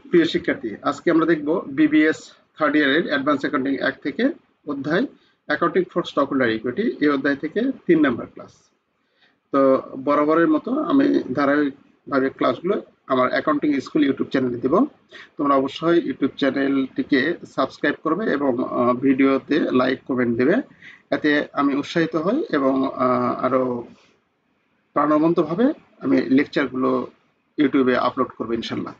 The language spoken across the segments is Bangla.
প্রিয় শিক্ষার্থী, আজকে আমরা দেখব বিবিএস থার্ড ইয়ারের অ্যাডভান্স অ্যাকাউন্টিং 1 থেকে অধ্যায় accounting for stock holder equity এই অধ্যায় থেকে 3 নাম্বার ক্লাস। তো বরাবরের মতো আমি ধারাবাহিকভাবে ক্লাসগুলো আমার অ্যাকাউন্টিং স্কুল ইউটিউব চ্যানেলে দেব। তোমরা অবশ্যই ইউটিউব চ্যানেলটিকে সাবস্ক্রাইব করবে এবং ভিডিওতে লাইক কমেন্ট দেবে। এতে আমি উৎসাহিত হই এবং আরো প্রাণবন্তভাবে আমি লেকচারগুলো ইউটিউবে আপলোড করবো ইনশাল্লাহ।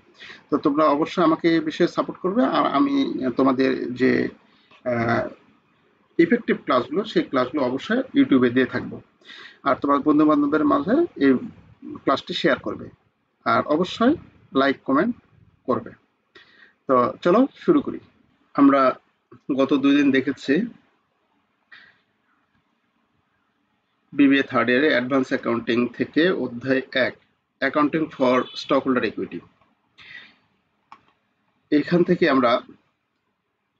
তো তোমরা অবশ্যই আমাকে এই বিষয়ে সাপোর্ট করবে, আর আমি তোমাদের যে ইফেক্টিভ ক্লাসগুলো সেই ক্লাসগুলো অবশ্যই ইউটিউবে দিয়ে থাকবো। আর তোমার বন্ধু বান্ধবদের মাঝে এই ক্লাসটি শেয়ার করবে, আর অবশ্যই লাইক কমেন্ট করবে। তো চলো শুরু করি। আমরা গত 2 দিন দেখেছি বিবিএ থার্ড ইয়ারে অ্যাডভান্স অ্যাকাউন্টিং থেকে অধ্যায় 1 accounting for stock holder equity. এখান থেকে আমরা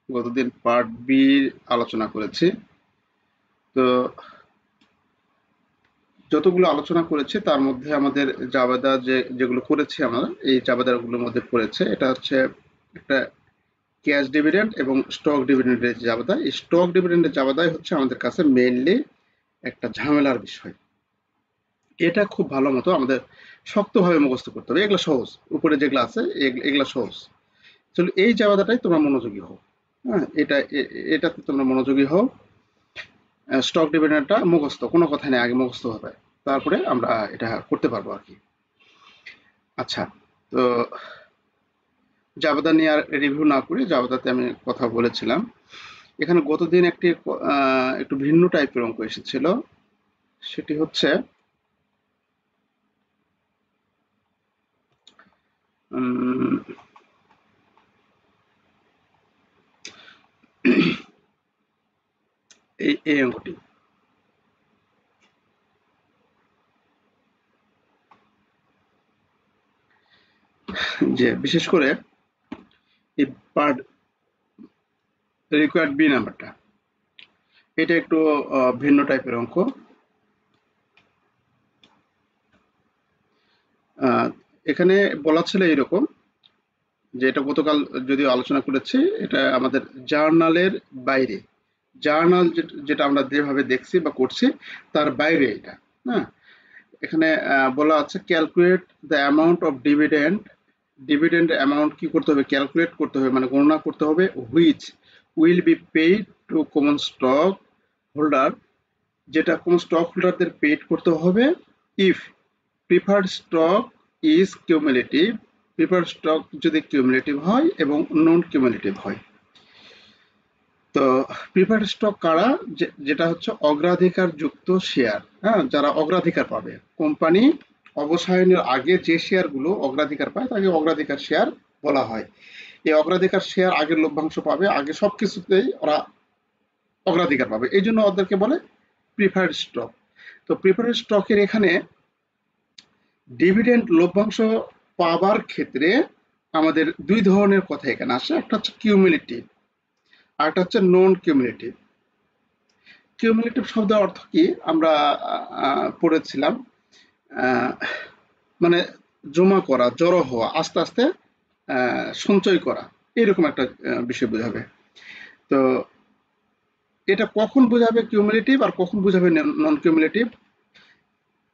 গতদিন পার্ট বি আলোচনা করেছি। তো যতগুলো আলোচনা করেছি তার মধ্যে আমাদের জাবেদা যেগুলো করেছি আমরা এই জাবেদাগুলোর মধ্যে পড়েছে, এটা হচ্ছে একটা ক্যাশ ডিভিডেন্ড এবং স্টক ডিভিডেন্ডের জাবেদা। এই স্টক ডিভিডেন্ডের জাবেদাই হচ্ছে আমাদের কাছে মেইনলি একটা ঝামেলার বিষয়। এটা খুব ভালো মতো আমাদের শক্তভাবে মুখস্থ করতে হবে। এগুলো সহজ, উপরে যেগুলো আছে এগুলো সহজ। চলো এই জাবেদাটাই তোমরা মনোযোগী হও। হ্যাঁ, এটাতে তোমরা মনোযোগী হও। স্টক ডিভিডেন্ডটা মুখস্থ, কোনো কথা নেই, আগে মুখস্থ হবে, তারপরে আমরা এটা করতে পারবো আর কি। আচ্ছা, তো জাবেদা নিয়ে আর রিভিউ না করে জাবেদাতে আমি কথা বলেছিলাম। এখানে গতদিন একটু ভিন্ন টাইপের অঙ্ক এসেছিল। সেটি হচ্ছে এই অঙ্কটি। যে বিশেষ করে এই পার্ট রিকোয়ার্ড বি নাম্বারটা, এটা একটু ভিন্ন টাইপের অঙ্ক। এখানে বলা ছিল এরকম, যে এটা গতকাল যদিও আলোচনা করেছি, এটা আমাদের জার্নালের বাইরে, জার্নাল যেটা আমরা যেভাবে দেখছি বা করছি তার বাইরে এটা। হ্যাঁ, এখানে বলা আছে calculate the amount of dividend amount কি করতে হবে, ক্যালকুলেট করতে হবে, মানে গণনা করতে হবে, which will be paid two common stock holder, যেটা কমন স্টক হোল্ডারদের পেইড করতে হবে if preferred stock is cumulative, preferred stock যদি কিউমুলেটিভ হয় এবং নন কিউমুলেটিভ হয়। তো প্রিফার্ড স্টক কারা, যেটা হচ্ছে অগ্রাধিকার যুক্ত শেয়ার। হ্যাঁ, যারা অগ্রাধিকার পাবে, কোম্পানি অবসায়নের আগে যে শেয়ারগুলো অগ্রাধিকার পায় তাকে অগ্রাধিকার শেয়ার বলা হয়। এই অগ্রাধিকার শেয়ার আগের লভ্যাংশ পাবে, আগে সবকিছুতেই ওরা অগ্রাধিকার পাবে, এই জন্য ওদেরকে বলে প্রিফার্ড স্টক। তো প্রিফার্ড স্টকের এখানে ডিভিডেন্ড লভ্যাংশ পাবার ক্ষেত্রে আমাদের 2 ধরনের কথা এখানে আসে। একটা হচ্ছে কিউমুলেটিভ, আর একটা হচ্ছে নন কিউমুলেটিভ। কিউমুলেটিভ শব্দের অর্থ কি আমরা পড়েছিলাম, মানে জমা করা, জড়ো হওয়া, আস্তে আস্তে সঞ্চয় করা, এরকম একটা বিষয় বোঝাবে। তো এটা কখন বোঝাবে কিউমুলেটিভ আর কখন বোঝাবে নন কিউমুলেটিভ?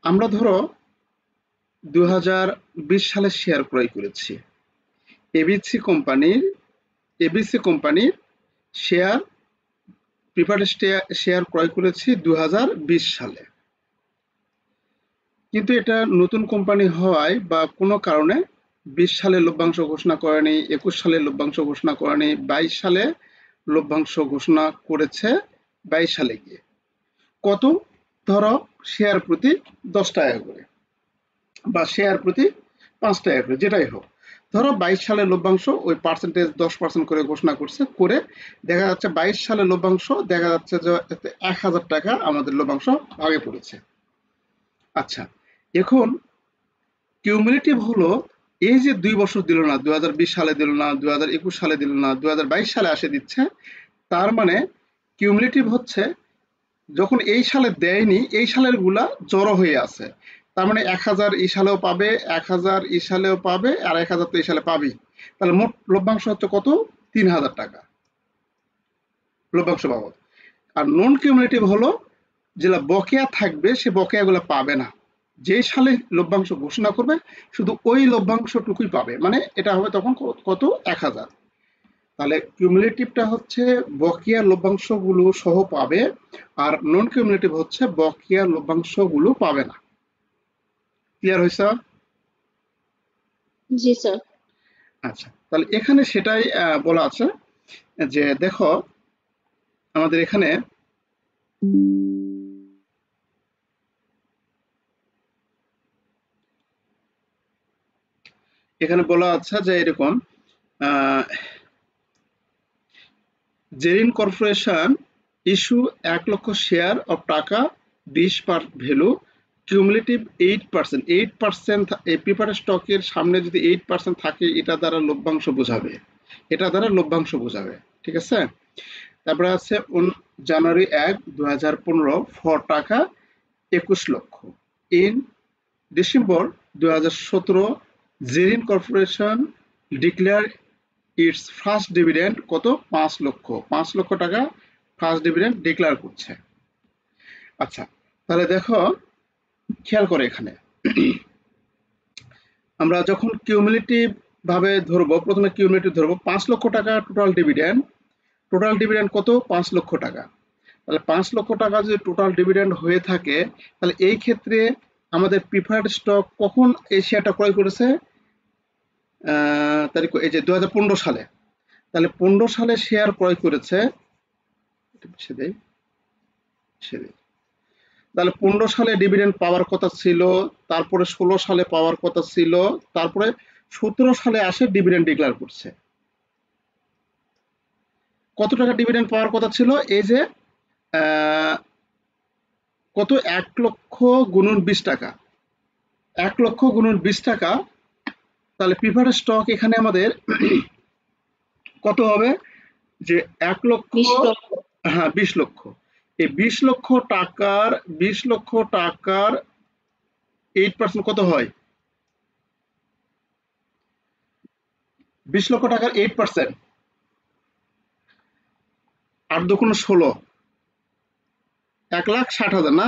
আমরা ধরো 2020 সালে শেয়ার ক্রয় করেছি, এবিসি কোম্পানির শেয়ার, প্রিফার্ড শেয়ার ক্রয় করেছি 2020 সালে। কিন্তু এটা নতুন কোম্পানি হওয়ায় বা কোনো কারণে 20 সালে লভ্যাংশ ঘোষণা করেনি, 21 সালে লভ্যাংশ ঘোষণা করেনি, 22 সালে লভ্যাংশ ঘোষণা করেছে 22 সালে গিয়ে। কত? ধরো শেয়ার প্রতি 10 টাকা করে বা শেয়ার প্রতি 5 টাকা করে, যেটাই হোক। ধরো 22 সালে লভ্যাংশ ওই পার্সেন্টেজ 10% করে ঘোষণা করছে, করে দেখা যাচ্ছে 22 সালে লভ্যাংশ দেখা যাচ্ছে যে 1000 টাকা আমাদের লভ্যাংশ ভাগে পড়েছে। আচ্ছা, এখন কিউমুলেটিভ হলো এই যে 2 বছর দিল না, 2020 সালে দিল না, 2021 সালে দিল না, 2022 সালে আসে দিচ্ছে, তার মানে কিউমুলেটিভ হচ্ছে যখন এই সালে দেয়নি, এই সালের গুলা জড়ো হয়ে আছে, তার মানে 1000 এই সালেও পাবে, 1000 এই সালেও পাবে, আর 1000 তো এই সালে পাবেই। তাহলে মোট লভ্যাংশ হচ্ছে কত? 3000 টাকা লভ্যাংশ বাবদ। আর নন কিউমুলেটিভ হলো যেগুলা বকেয়া থাকবে, সে বকেয়াগুলো পাবে না। যে সালে লভ্যাংশ ঘোষণা করবে শুধু ওই লভ্যাংশটুকুই পাবে, মানে এটা হবে তখন কত? 1000। তাহলে কিউমুলেটিভটা হচ্ছে বকেয়া লভ্যাংশগুলো সহ পাবে, আর নন কিউমুলেটিভ হচ্ছে বকেয়া লভ্যাংশগুলো পাবে না। ক্লিয়ার হয়েছে? জি স্যার। আচ্ছা, তাহলে এখানে সেটাই বলা আছে যে দেখো আমাদের এখানে বলা আছে যে এরকম জেরিন কর্পোরেশন ইস্যু 1 লক্ষ শেয়ার অফ টাকা 20 পার ভ্যালু কিউমুলেটিভ 8%। 8% এই প্রিফারেন্স স্টকের সামনে যদি 8% থাকে, এটা দ্বারা লভ্যাংশ বোঝাবে, এটা দ্বারা লভ্যাংশ বোঝাবে। ঠিক আছে? তারপরে আছে জানুয়ারি 1, 2015 ফর টাকা 21 লক্ষ। In December 2017 Zerin corporation declare its first dividend কত? 5 লক্ষ। 5 লক্ষ টাকা ফার্স্ট ডিভিডেন্ড ডিক্লেয়ার করছে। আচ্ছা, তাহলে দেখো খেয়াল করে এখানে আমরা যখন কিউমুলেটিভ ভাবে ধরবো, প্রথমে কিউমুলেটিভ ধরবো 5 লক্ষ টাকা টোটাল ডিভিডেন্ড। টোটাল ডিভিডেন্ড কত? 5 লক্ষ টাকা। তাহলে 5 লক্ষ টাকা যদি টোটাল ডিভিডেন্ড হয়ে থাকে, তাহলে এই ক্ষেত্রে আমাদের প্রিফার্ড স্টক কখন এই শেয়ারটা ক্রয় করেছে? তারিখ এই যে 2015 সালে। তাহলে 15 সালে শেয়ার ক্রয় করেছে, তাহলে 15 সালে ডিভিডেন্ড পাওয়ার কথা ছিল, তারপরে 16 সালে পাওয়ার কথা ছিল, তারপরে 17 সালে আসে ডিভিডেন্ড ডিক্লেয়ার করছে। কত টাকা ডিভিডেন্ড পাওয়ার কথা ছিল? এই যে কত? 1 লক্ষ গুণন 20 টাকা। 1 লক্ষ গুণন 20 টাকা। তাহলে প্রিফার্ড স্টক এখানে আমাদের কত হবে? যে 1 লক্ষ, 20 লক্ষ। হ্যাঁ 20 লক্ষ। এই 20 লক্ষ টাকার 8% কত হয়? 20 লক্ষ টাকার 8%, 8 দুগুণ 16, 1,60,000 না?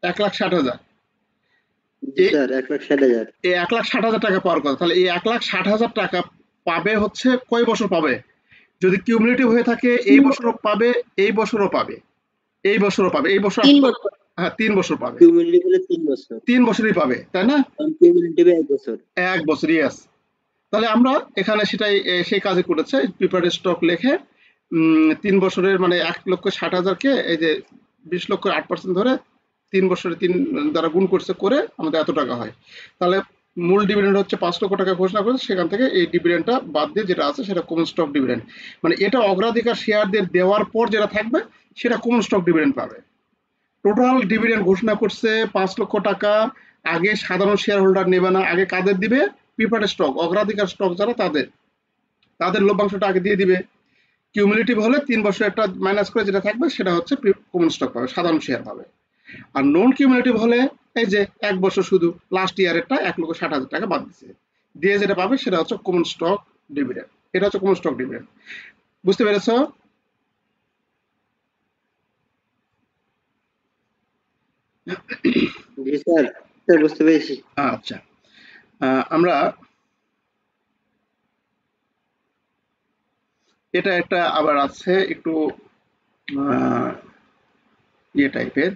1,60,000। স্যার 1,60,000। এই 1,60,000 টাকা পাওয়ার কথা। তাহলে এই 1,60,000 টাকা পাবে হচ্ছে কয় বছর পাবে? যদি কিউমুলেটিভ হয়ে থাকে এই বছরও পাবে, এই বছরও পাবে, এই বছরও পাবে, এই বছর 3 বছর। হ্যাঁ 3 বছর পাবে। কিউমুলেটিভ হলে 3 বছর। 3 বছরই পাবে, তাই না? কিউমুলেটিভে 1 বছর। 1 বছর, ইয়েস। তাহলে আমরা এখানে সেটাই সেই কাজে করেছে, প্রিফার্ড স্টক লিখে 3 বছরের মানে 1,60,000-কে এই যে 20 লক্ষ 8% ধরে 3 বছরে 3 দ্বারা গুণ করছে, করে আমাদের এত টাকা হয়। তাহলে মূল ডিভিডেন্ড হচ্ছে 5 লক্ষ টাকা ঘোষণা করেছে, সেখান থেকে এই ডিভিডেন্ডটা বাদ দিয়ে যেটা আছে সেটা কমন স্টক ডিভিডেন্ড। মানে এটা অগ্রাধিকার শেয়ারদের দেওয়ার পর যেটা থাকবে সেটা কমন স্টক ডিভিডেন্ড পাবে। টোটাল ডিভিডেন্ড ঘোষণা করছে 5 লক্ষ টাকা। আগে সাধারণ শেয়ার হোল্ডার নেবে না, আগে কাদের দিবে? প্রিফার্ড স্টক, অগ্রাধিকার স্টক যারা তাদের লভ্যাংশটা আগে দিয়ে দিবে। কিউমুলেটিভ হলে 3 বছর একটা মাইনাস করে যেটা থাকবে সেটা হচ্ছে কমন স্টক পাবে, সাধারণ শেয়ার পাবে। আর নন কিউমুলেটিভ হলে এই যে 1 বছর শুধু লাস্ট ইয়ারেরটা 1,60,000 টাকা বাদ দিচ্ছে, দিয়ে যেটা পাবে সেটা হচ্ছে কমন স্টক ডিভিডেন্ড। এটা হচ্ছে কমন স্টক ডিভিডেন্ড। বুঝতে পেরেছ? জি স্যার, স্যার বুঝতে পেরেছি। আচ্ছা, আমরা এটা একটা আবার আছে একটু ইয়ে টাইপের,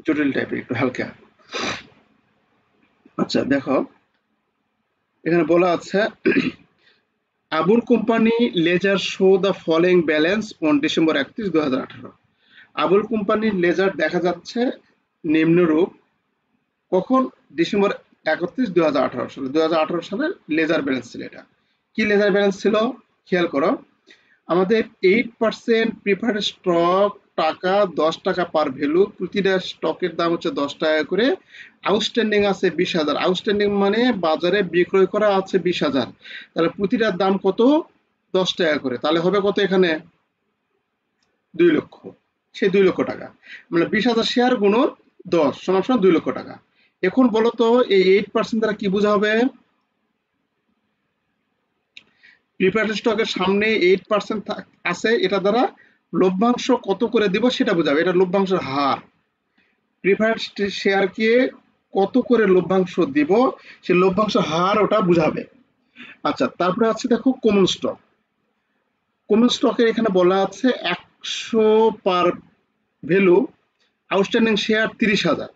জটিল টাইপের, একটু হালকা। আচ্ছা দেখো এখানে বলা আছে Abul company ledger show the following balance on December 31, 2018। Abul কোম্পানির লেজার দেখা যাচ্ছে নিম্নরূপ। কখন? ডিসেম্বর 31, 2018 সালে। 2018 সালের লেজার ব্যালেন্স ছিল এটা। কি লেজার ব্যালেন্স ছিল? খেয়াল করো, আমাদের 8% প্রিফার্ড স্টক টাকা 10 টাকা পার ভ্যালু, প্রতিটা স্টকের দাম হচ্ছে 10 টাকা করে। আউটস্ট্যান্ডিং আছে 20,000। আউটস্ট্যান্ডিং মানে বাজারে বিক্রয় করা আছে 20,000। তাহলে প্রতিটার দাম কত? 10 টাকা করে। তাহলে হবে কত এখানে? 2 লক্ষ। সেই 2 লক্ষ টাকা, মানে 20,000 শেয়ার গুণন 10 সমান সমান 2 লক্ষ টাকা। এখন বলো তো এই 8% দ্বারা কি বোঝা হবে? প্রিফারেড স্টকের সামনে 8% আছে, এটা দ্বারা লভ্যাংশ কত করে দিব সেটা বোঝাবে, এটা লভ্যাংশের হার। প্রিফারেড শেয়ারকে কত করে লভ্যাংশ দিব সে লভ্যাংশ হার ওটা বুঝাবে। আচ্ছা, তারপরে আছে দেখো কমন স্টক। কমন স্টকের এখানে বলা আছে 100 পার ভ্যালু আউটস্ট্যান্ডিং শেয়ার 30,000,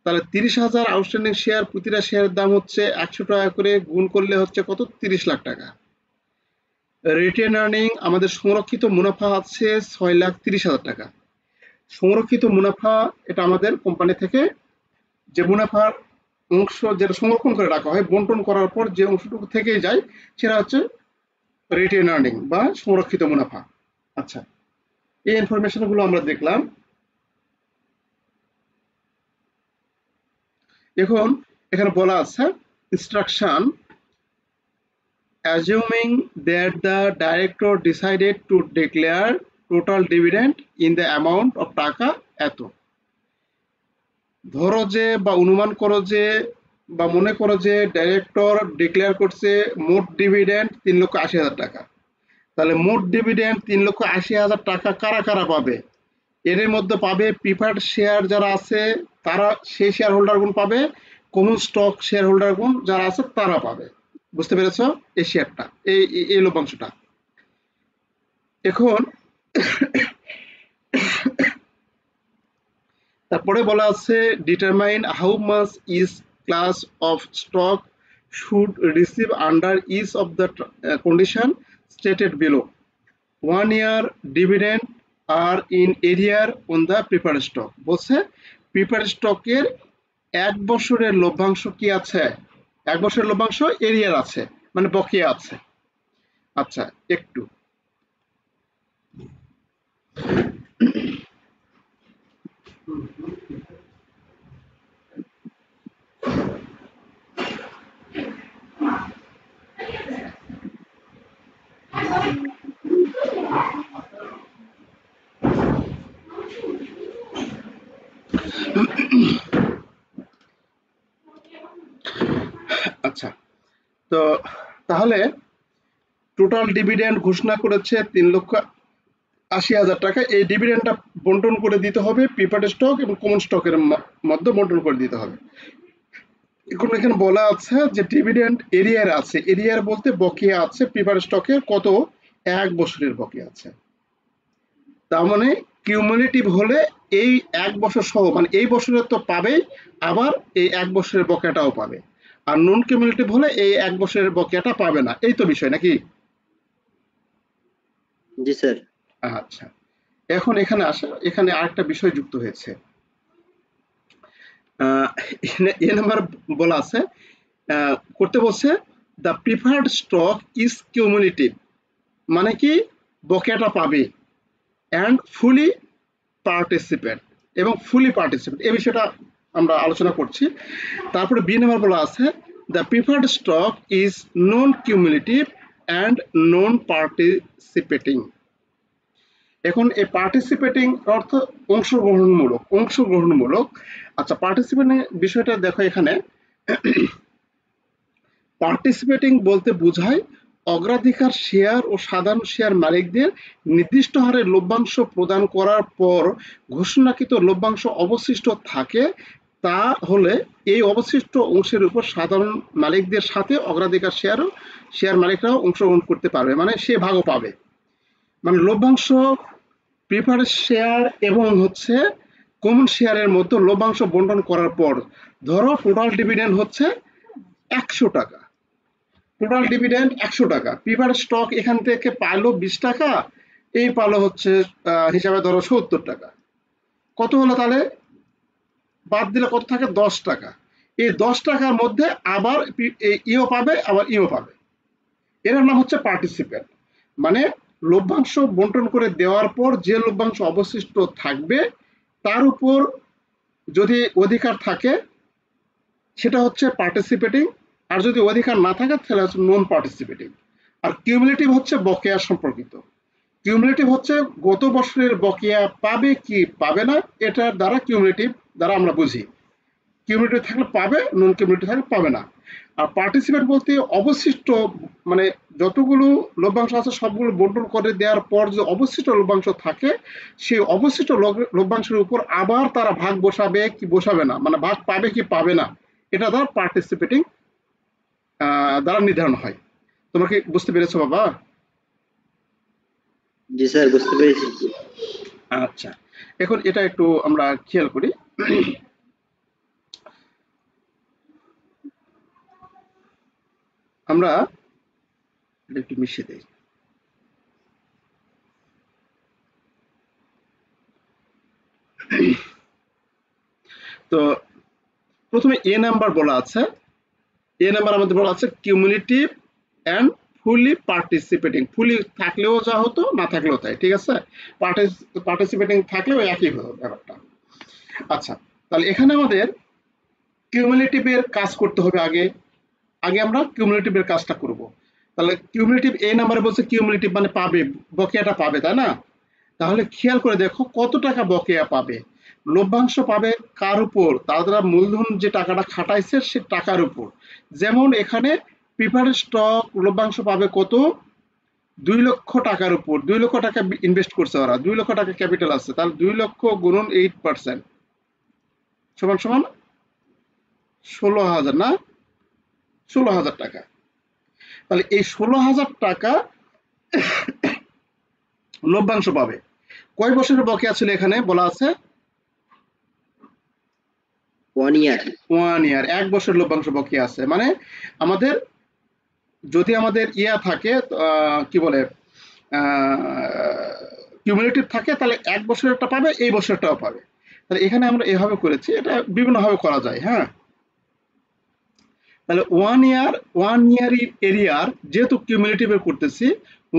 তাহলে 30,000 আউটস্ট্যান্ডিং শেয়ার, প্রতিটা শেয়ারের দাম হচ্ছে 100 টাকা করে, গুণ করলে হচ্ছে কত? 30 লাখ টাকা। রিটেন আর্নিং আমাদের সংরক্ষিত মুনাফা আছে 6,30,000 টাকা। সংরক্ষিত মুনাফা এটা আমাদের কোম্পানি থেকে যে মুনাফার অংশ যেটা সংরক্ষণ করে রাখা হয়, বন্টন করার পর যে অংশটুকু থেকেই যায় সেটা হচ্ছে রিটেন আর্নিং বা সংরক্ষিত মুনাফা। আচ্ছা, এই ইনফরমেশন গুলো আমরা দেখলাম। এখন এখানে বলা আছে instruction, assuming that the director decided to declare total dividend in the amount of টাকা এত। ধরো যে বা অনুমান করো যে বা মনে করো যে ডাইরেক্টর ডিক্লেয়ার করছে মোট ডিভিডেন্ড 3,80,000 টাকা, তাহলে মোট ডিভিডেন্ড 3,80,000 টাকা কারা কারা পাবে? এর মধ্যে পাবে প্রিফার্ড শেয়ার যারা আছে তারা, সেই শেয়ার হোল্ডার গুণ পাবে, কমন স্টক শেয়ার হোল্ডার গুণ যারা আছে তারা পাবে। বুঝতে পেরেছ? এই শেয়ারটা, এই লভ্যাংশটা। এখন তারপরে বলা আছে determine how much is class of stock should receive under each of the condition stated below. 1 year dividend আর in arrear on the preferred stock. বলছে প্রিফার্ড স্টকের 1 বছরের লভ্যাংশ কি আছে? 1 বছরের লভ্যাংশ এরিয়ার আছে, মানে বকেয়া আছে। আচ্ছা, একটু আচ্ছা, তো তাহলে টোটাল ডিভিডেন্ড ঘোষণা করেছে 3,80,000 টাকা। এই ডিভিডেন্ডটা বন্টন করে দিতে হবে প্রিফার্ড স্টক এবং কমন স্টকের মধ্যে বন্টন করে দিতে হবে। এখন এখানে বলা আছে যে ডিভিডেন্ড এরিয়ার আছে, এরিয়ার বলতে বকেয়া আছে প্রিফার্ড স্টকে কত? 1 বছরের বকেয়া আছে। তার মানে কিউমুলেটিভ হলে এই 1 বছর সহ, মানে এই বছরের তো পাবেই, আবার এই 1 বছরের বকেয়াটাও পাবে। আর নন কিউমুলেটিভ হলে এই 1 বছরের বকেয়াটা পাবে না। এই তো বিষয় নাকি? জি স্যার। আচ্ছা, এখন এখানে আসে, এখানে আরেকটা বিষয় যুক্ত হয়েছে। এ নাম্বার বলা আছে, করতে বলছে the preferred stock is cumulative, মানে কি বকেয়াটা পাবে, অ্যান্ড ফুলি পার্টিসিপেট এবং ফুলি পার্টিসিপেট, এই বিষয়টা আমরা আলোচনা করছি। তারপরে বি নাম্বার বলা আছে the preferred stock is non cumulative and non participating. এখন এই পার্টিসিপেটিং অর্থ অংশগ্রহণমূলক, অংশগ্রহণমূলক। আচ্ছা, পার্টিসিপেটিং বিষয়টা দেখো এখানে, পার্টিসিপেটিং বলতে বোঝায় অগ্রাধিকার শেয়ার ও সাধারণ শেয়ার মালিকদের নির্দিষ্ট হারে লভ্যাংশ প্রদান করার পর ঘোষণাকৃত লভ্যাংশ অবশিষ্ট থাকে, তা হলে এই অবশিষ্ট অংশের উপর সাধারণ মালিকদের সাথে অগ্রাধিকার শেয়ার মালিকরাও অংশগ্রহণ করতে পারবে, মানে সে ভাগও পাবে। মানে লভ্যাংশ প্রিফার্ড শেয়ার এবং হচ্ছে কমন শেয়ারের মধ্যে লভ্যাংশ বন্টন করার পর ধরো টোটাল ডিভিডেন্ড হচ্ছে 100 টাকা, টোটাল ডিভিডেন্ড 100 টাকা, প্রিফার্ড স্টক এখান থেকে পাইলো 20 টাকা, এই পালো হচ্ছে হিসাবে ধরো 70 টাকা। কত হলো তাহলে? বাদ দিলে কত থাকে? 10 টাকা। এই 10 টাকার মধ্যে আবার ইও পাবে, আবার ইও পাবে। এর নাম হচ্ছে পার্টিসিপেট। মানে লভ্যাংশ বন্টন করে দেওয়ার পর যে লভ্যাংশ অবশিষ্ট থাকবে তার উপর যদি অধিকার থাকে সেটা হচ্ছে পার্টিসিপেটিং, আর যদি অধিকার না থাকে তাহলে হচ্ছে নন পার্টিসিপেটিং। আর কিউমুলেটিভ হচ্ছে বকেয়া সম্পর্কিত। কিউমুলেটিভ হচ্ছে গত বছরের বকেয়া পাবে কি পাবে না, এটার দ্বারা কিউমুলেটিভ দ্বারা আমরা বুঝি। কিউমুলেটিভ থাকলে পাবে, নন কিউমুলেটিভ থাকলে পাবে না। আর পার্টিসিপেট বলতে অবশিষ্ট, মানে যতগুলো লভ্যাংশ আছে সবগুলো বন্টন করে দেওয়ার পর যে অবশিষ্ট লভ্যাংশ থাকে, সেই অবশিষ্ট লভ্যাংশের উপর আবার তারা ভাগ বসাবে কি বসাবে না, মানে ভাগ পাবে কি পাবে না, এটা দ্বারা পার্টিসিপেটিং দ্বারা নির্ধারণ হয়। তোমরা কি বুঝতে পেরেছো বাবা? জি স্যার, বুঝতে পেরেছি। আচ্ছা, এখন এটা একটু আমরা খেয়াল করি। আমরা এটা একটু মিশিয়ে দিই। তো প্রথমে এ নাম্বার বলা আছে, এ নাম্বার আমাদের বলা আছে কিউমুলেটিভ অ্যান্ড ফুলি পার্টিসিপেটিং। ফুলি থাকলেও যা হতো, না থাকলেও তাই, ঠিক আছে। পার্টিসিপেটিং থাকলেও একই হতো ব্যাপারটা। আচ্ছা, তাহলে এখানে আমাদের কিউমুলেটিভের কাজ করতে হবে আগে। আগে আমরা কিউমুলেটিভের কাজটা করব। তাহলে কিউমুলেটিভ এ নাম্বারে বলছে কিউমুলেটিভ মানে পাবে, বকেয়াটা পাবে, তাই না? তাহলে খেয়াল করে দেখো কত টাকা বকেয়া পাবে। লভ্যাংশ পাবে কার উপর? তারা মূলধন যে টাকাটা খাটাইছে সে টাকার উপর। যেমন এখানে প্রিফারেন্স স্টক লভ্যাংশ পাবে কত? 2 লক্ষ টাকার উপর। 2 লক্ষ টাকা ইনভেস্ট করছে ওরা, 2 লক্ষ টাকা ক্যাপিটাল আছে, তাহলে 2 লক্ষ গুণন 8% সমান সমান 16,000, না? 16,000 টাকা। তাহলে এই 16,000 টাকা লভ্যাংশ পাবে। কয় বছরের বকেয়া ছিল এখানে বলা আছে? 1 ইয়ার। 1 ইয়ার, 1 বছর লভ্যাংশ বকেয়া আছে। মানে আমাদের যদি আমাদের ইয়া থাকে, কি বলে, কিউমুলেটিভ থাকে, তাহলে 1 বছরেরটা পাবে, এই বছরটাও পাবে। তাহলে এখানে আমরা এভাবে করেছি, এটা বিভিন্নভাবে করা যায়, হ্যাঁ। তাহলে 1 ইয়ার এরিয়ার যেহেতু কিউমুলেটিভের করতেছি,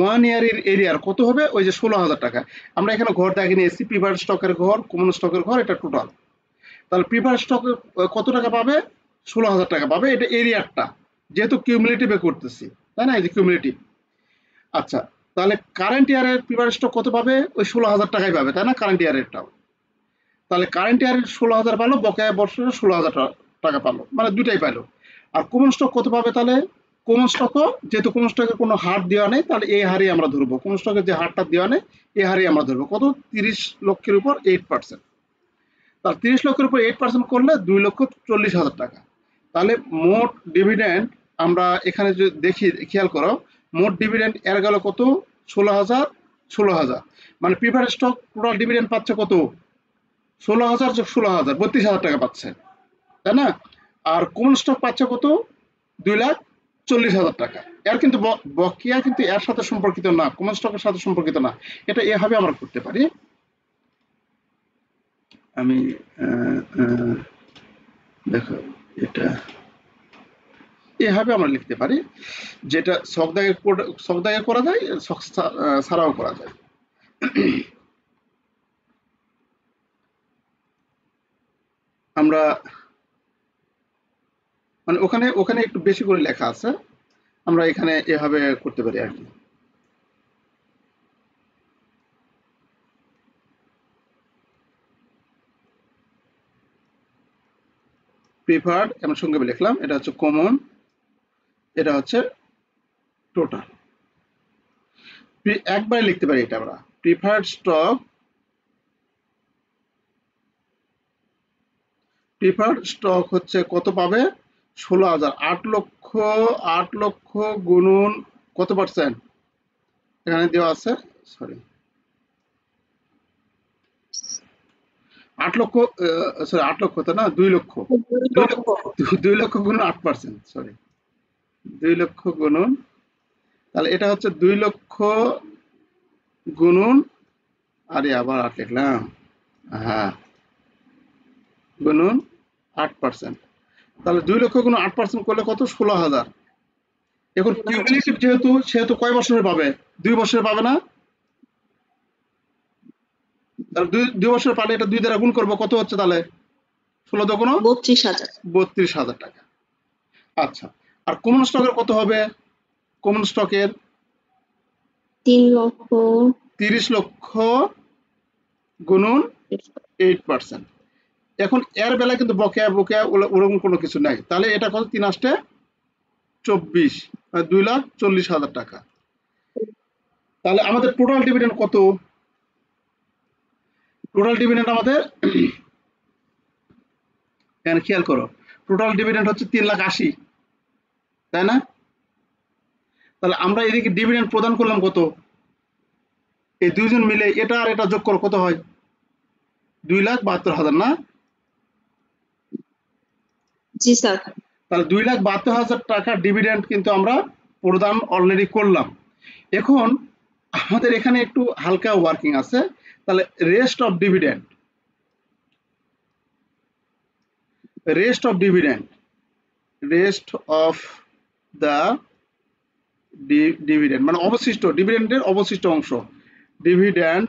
1 ইয়ারের এরিয়ার কত হবে? ওই যে 16,000 টাকা। আমরা এখানে ঘর দেখে নিয়েছি, প্রিফার্ড স্টকের ঘর, কমন স্টকের ঘর, এটা টোটাল। তাহলে প্রিফার্ড স্টক কত টাকা পাবে? 16,000 টাকা পাবে, এটা এরিয়ারটা, যেহেতু কিউমুলেটিভে করতেছি, তাই না? এই যে কিউমুলেটিভ। আচ্ছা, তাহলে কারেন্ট ইয়ারের প্রিফারেন্স স্টক কত পাবে? ওই 16,000 টাকাই পাবে, তাই না? কারেন্ট ইয়ারেরটাও। তাহলে কারেন্ট ইয়ারের 16,000 পালো, বকেয়া বছরের 16,000 টাকা পালো, মানে দুটাই পাইলো। আর কমন স্টক কত পাবে তাহলে? কমন স্টকও যেহেতু কমন স্টকের কোনো হার দেওয়া নেই, তাহলে এই হারই আমরা ধরবো। কমন স্টকের যে হারটা দেওয়া নেই, এই হারই আমরা ধরবো। কত? 30 লক্ষের উপর 8%। তার 30 লক্ষের উপর 8% করলে 2,40,000 টাকা। তাহলে মোট ডিভিডেন্ড আমরা এখানে যদি দেখি, খেয়াল করো, মোট ডিভিডেন্ড এর গেল কত? 16,000, 16,000, মানে প্রিফারেন্স স্টক টোটাল ডিভিডেন্ড পাচ্ছে কত? 16,000 যোগ 16,000, 32,000 টাকা পাচ্ছে, তাই না? আর কমন স্টক পাচ্ছে কত? 2,40,000 টাকা। এর কিন্তু বকেয়া কিন্তু এর সাথে সম্পর্কিত না, কমন স্টকের সাথে সম্পর্কিত না। এটা এভাবে আমরা করতে পারি। আমি দেখো, এটা এভাবে আমরা লিখতে পারি, যেটা ছক দাগে করা যায়, ছক ছাড়াও করা যায়। আমরা মানে ওখানে ওখানে একটু বেশি করে লেখা আছে, আমরা এখানে এভাবে করতে পারি আর কি। প্রিফার্ড এমন সঙ্গে লিখলাম, এটা হচ্ছে কমন, এটা হচ্ছে টোটাল। একবারে লিখতে পারি এটা আমরা, প্রিফার্ড স্টক হচ্ছে কত পাবে? 16,000। 8 লক্ষ গুণন কত পার্সেন্ট এখানে দেওয়া আছে, সরি, 8 লক্ষ, সরি 8 লক্ষ তো না, 2 লক্ষ, 2 লক্ষ গুণন 8%, সরি, 2 লক্ষ গুণন, তাহলে এটা হচ্ছে 2 লক্ষ গুণন, আরে আবার 8 লিখলাম, হ্যাঁ, গুণন 8%। তাহলে 2 লক্ষ গুণন 8% করলে কত? 16,000। এখন কিউমুলেটিভ যেহেতু, সেহেতু কয় বছরে পাবে? 2 বছরে পাবে না? তাহলে 2 বছর পালে এটা 2 দ্বারা গুণ করবো, কত হচ্ছে তাহলে? 16 দুগুণ 32,000 টাকা। আচ্ছা, আর কমন স্টকের কত হবে? কমন স্টকের 3 লক্ষ 30 লক্ষ গুণন 8%। এখন এর বেলায় কিন্তু বকেয়া বকেয়া ওরকম কোনো কিছু নাই, তাহলে এটা কত? 3 আসতে 24, 2,40,000 টাকা। তাহলে আমাদের টোটাল ডিভিডেন্ড কত? টোটাল ডিভিডেন্ড আমাদের এখানে খেয়াল করো, টোটাল ডিভিডেন্ড হচ্ছে 3,80,000, তাই না? তাহলে আমরা এদিকে ডিভিডেন্ড প্রদান করলাম কত? এই দুইজন মিলে এটা আর এটা যোগ করো, কত হয়? 2,72,000 না? জি স্যার। তাহলে 2,72,000 টাকা ডিভিডেন্ড কিন্তু আমরা প্রদান অলরেডি করলাম। এখন আমাদের এখানে একটু হালকা ওয়ার্কিং আছে, তাহলে rest of dividend, rest of dividend, rest of the dividend মানে অবশিষ্ট ডিভিডেন্ডের অবশিষ্ট অংশ, ডিভিডেন্ড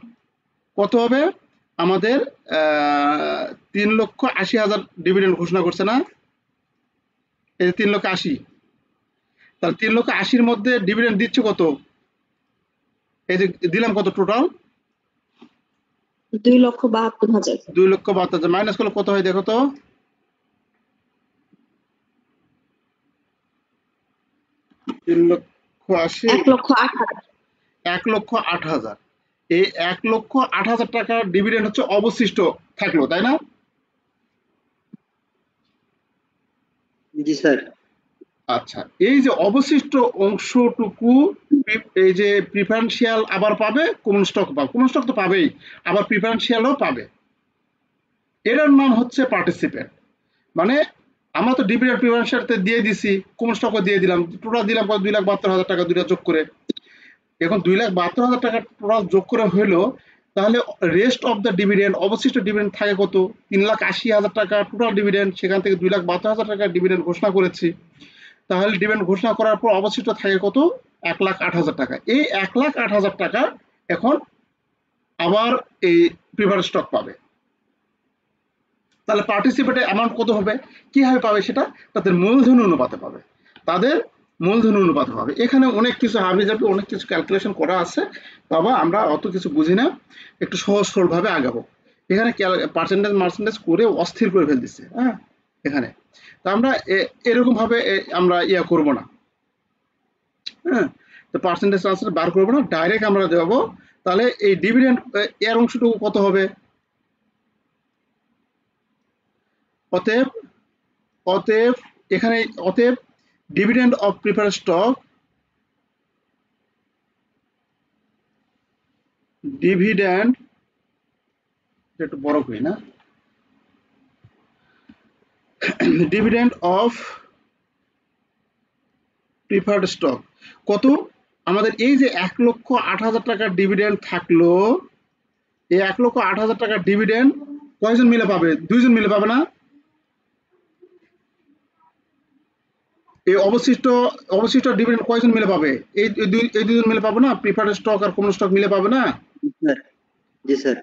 কত হবে? আমাদের 3,80,000 ডিভিডেন্ড ঘোষণা করছে না? এই যে 3,80,000, তাহলে 3,80,000 মধ্যে ডিভিডেন্ড দিচ্ছে কত? এই যে দিলাম কত টোটাল? 2,72,000। 2,72,000 মাইনাস করলে কত হয় দেখো তো? 3,80,000, 1,08,000। 1,08,000। এই 1,08,000 টাকার ডিভিডেন্ড হচ্ছে অবশিষ্ট থাকলো, তাই না? জি স্যার। আচ্ছা, এই যে অবশিষ্ট অংশটুকু এই যে প্রিফারেন্সিয়াল আবার পাবে, কমন স্টক পাবে, কমন স্টক তো পাবেই, আবার প্রিফারেন্সিয়ালও পাবে। এটার নাম হচ্ছে পার্টিসিপেন্ট। মানে আমরা তো ডিভিডেন্ড প্রিফারেন্সিয়ালতে দিয়ে দিছি, কমন স্টকও দিয়ে দিলাম, টোটাল দিলাম কত? 2,72,000 টাকা, দুইটা যোগ করে। এখন 2,72,000 টাকা টোটাল যোগ করে হইলো, তাহলে রেস্ট অফ দ্য ডিভিডেন্ড, অবশিষ্ট ডিভিডেন্ড থাকে কত? 3,80,000 টাকা টোটাল ডিভিডেন্ড, সেখান থেকে 2,72,000 টাকা ডিভিডেন্ড ঘোষণা করেছি। তাহলে ডিভিডেন্ড ঘোষণা করার পর অবশিষ্ট থাকে কত? 1,08,000 টাকা। এই 1,08,000 টাকা এখন আবার এই প্রিফারেন্স স্টক পাবে। তাহলে পার্টিসিপেটের অ্যামাউন্ট কত হবে? কিভাবে পাবে সেটা? তাদের মূলধন অনুপাতে পাবে, তাদের মূলধন অনুপাতে পাবে। এখানে অনেক কিছু হাবি যাবে, অনেক কিছু ক্যালকুলেশন করা আছে, বাবা আমরা অত কিছু বুঝি না, একটু সহজ সরলভাবে আগাবো। এখানে পার্সেন্টেজ মার্সেন্টেজ করে অস্থির করে ফেল দিচ্ছে, হ্যাঁ এখানে। তা আমরা এরকম ভাবে আমরা ইয়া করব না, হ্যাঁ, তো পার্সেন্টেজ ট্রান্সফার বার করবো না, ডাইরেক্ট আমরা দেবো। তাহলে এই ডিভিডেন্ড এর অংশটুকু কত হবে? অতএব অতএব এখানে অতএব dividend of preference stock, dividend একটু বড় করি না, ডিভিডেন্ড অফ প্রিফার্ড স্টক কত? আমাদের এই যে 1,08,000 টাকার ডিভিডেন্ড থাকলো, এই 1,08,000 টাকার ডিভিডেন্ড কয়জন মিলে পাবে? দুইজন মিলে পাবে না? এই অবশিষ্ট ডিভিডেন্ড কয়জন মিলে পাবে? এই দুইজন মিলে পাবে না? প্রিফার্ড স্টক আর কমন স্টক মিলে পাবে না? জি স্যার।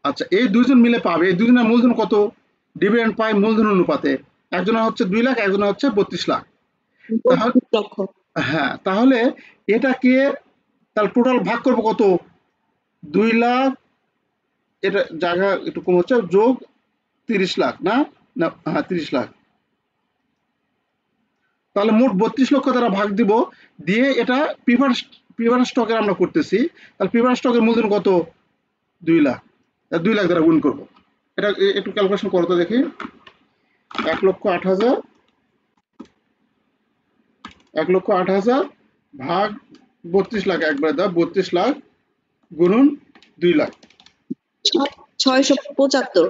আচ্ছা, এই দুইজন মিলে পাবে। এই দুজনের মূলধন কত? ডিভিডেন্ড পায় মূলধন অনুপাতে, একজনের হচ্ছে 2 লাখ, একজনের হচ্ছে 32 লাখ। হ্যাঁ, তাহলে এটাকে তাহলে টোটাল ভাগ করবো কত? 2 লাখ, এটা জায়গা একটু কম হচ্ছে, যোগ 30 লাখ না? না, হ্যাঁ 30 লাখ। তাহলে মোট 32 লক্ষ দ্বারা ভাগ দিব, দিয়ে এটা প্রিফারেন্স স্টকের আমরা করতেছি। তাহলে প্রিফারেন্স স্টকের মূলধন কত? 2 লাখ। 2 লাখ দ্বারা গুণ করবো। এটা একটু ক্যালকুলেশন করো তো দেখি। 1,08,000 1,08,000 ভাগ 32 লাখ, একবারে দাও, 32 লাখ গুণন 2 লাখ, 675।